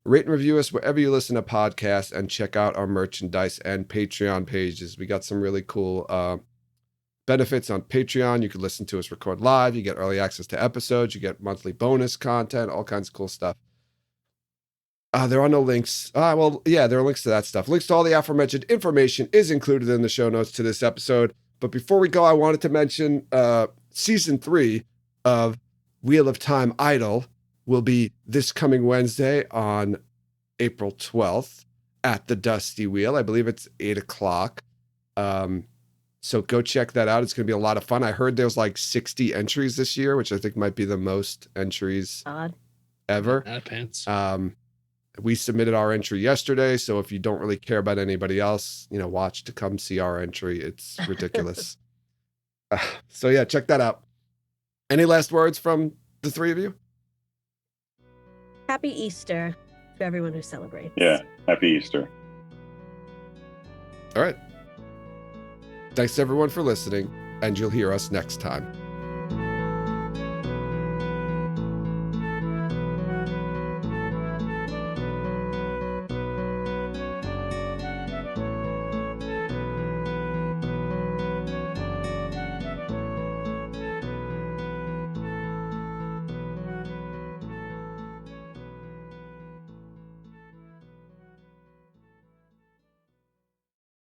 Rate and review us wherever you listen to podcasts, and check out our merchandise and Patreon pages. We got some really cool benefits on Patreon. You can listen to us record live. You get early access to episodes. You get monthly bonus content, all kinds of cool stuff. There are no links. Well, yeah, there are links to that stuff. Links to all the aforementioned information is included in the show notes to this episode. But before we go, I wanted to mention season 3 of Wheel of Time Idol will be this coming Wednesday on April 12th at the Dusty Wheel. I believe it's 8 o'clock. So go check that out. It's going to be a lot of fun. I heard there's like 60 entries this year, which I think might be the most entries ever. Out of pants. We submitted our entry yesterday, so if you don't really care about anybody else, watch to come see our entry. It's ridiculous. So yeah, check that out. Any last words from the 3 of you? Happy Easter to everyone who celebrates. Yeah, happy Easter. All right. Thanks everyone for listening, and you'll hear us next time.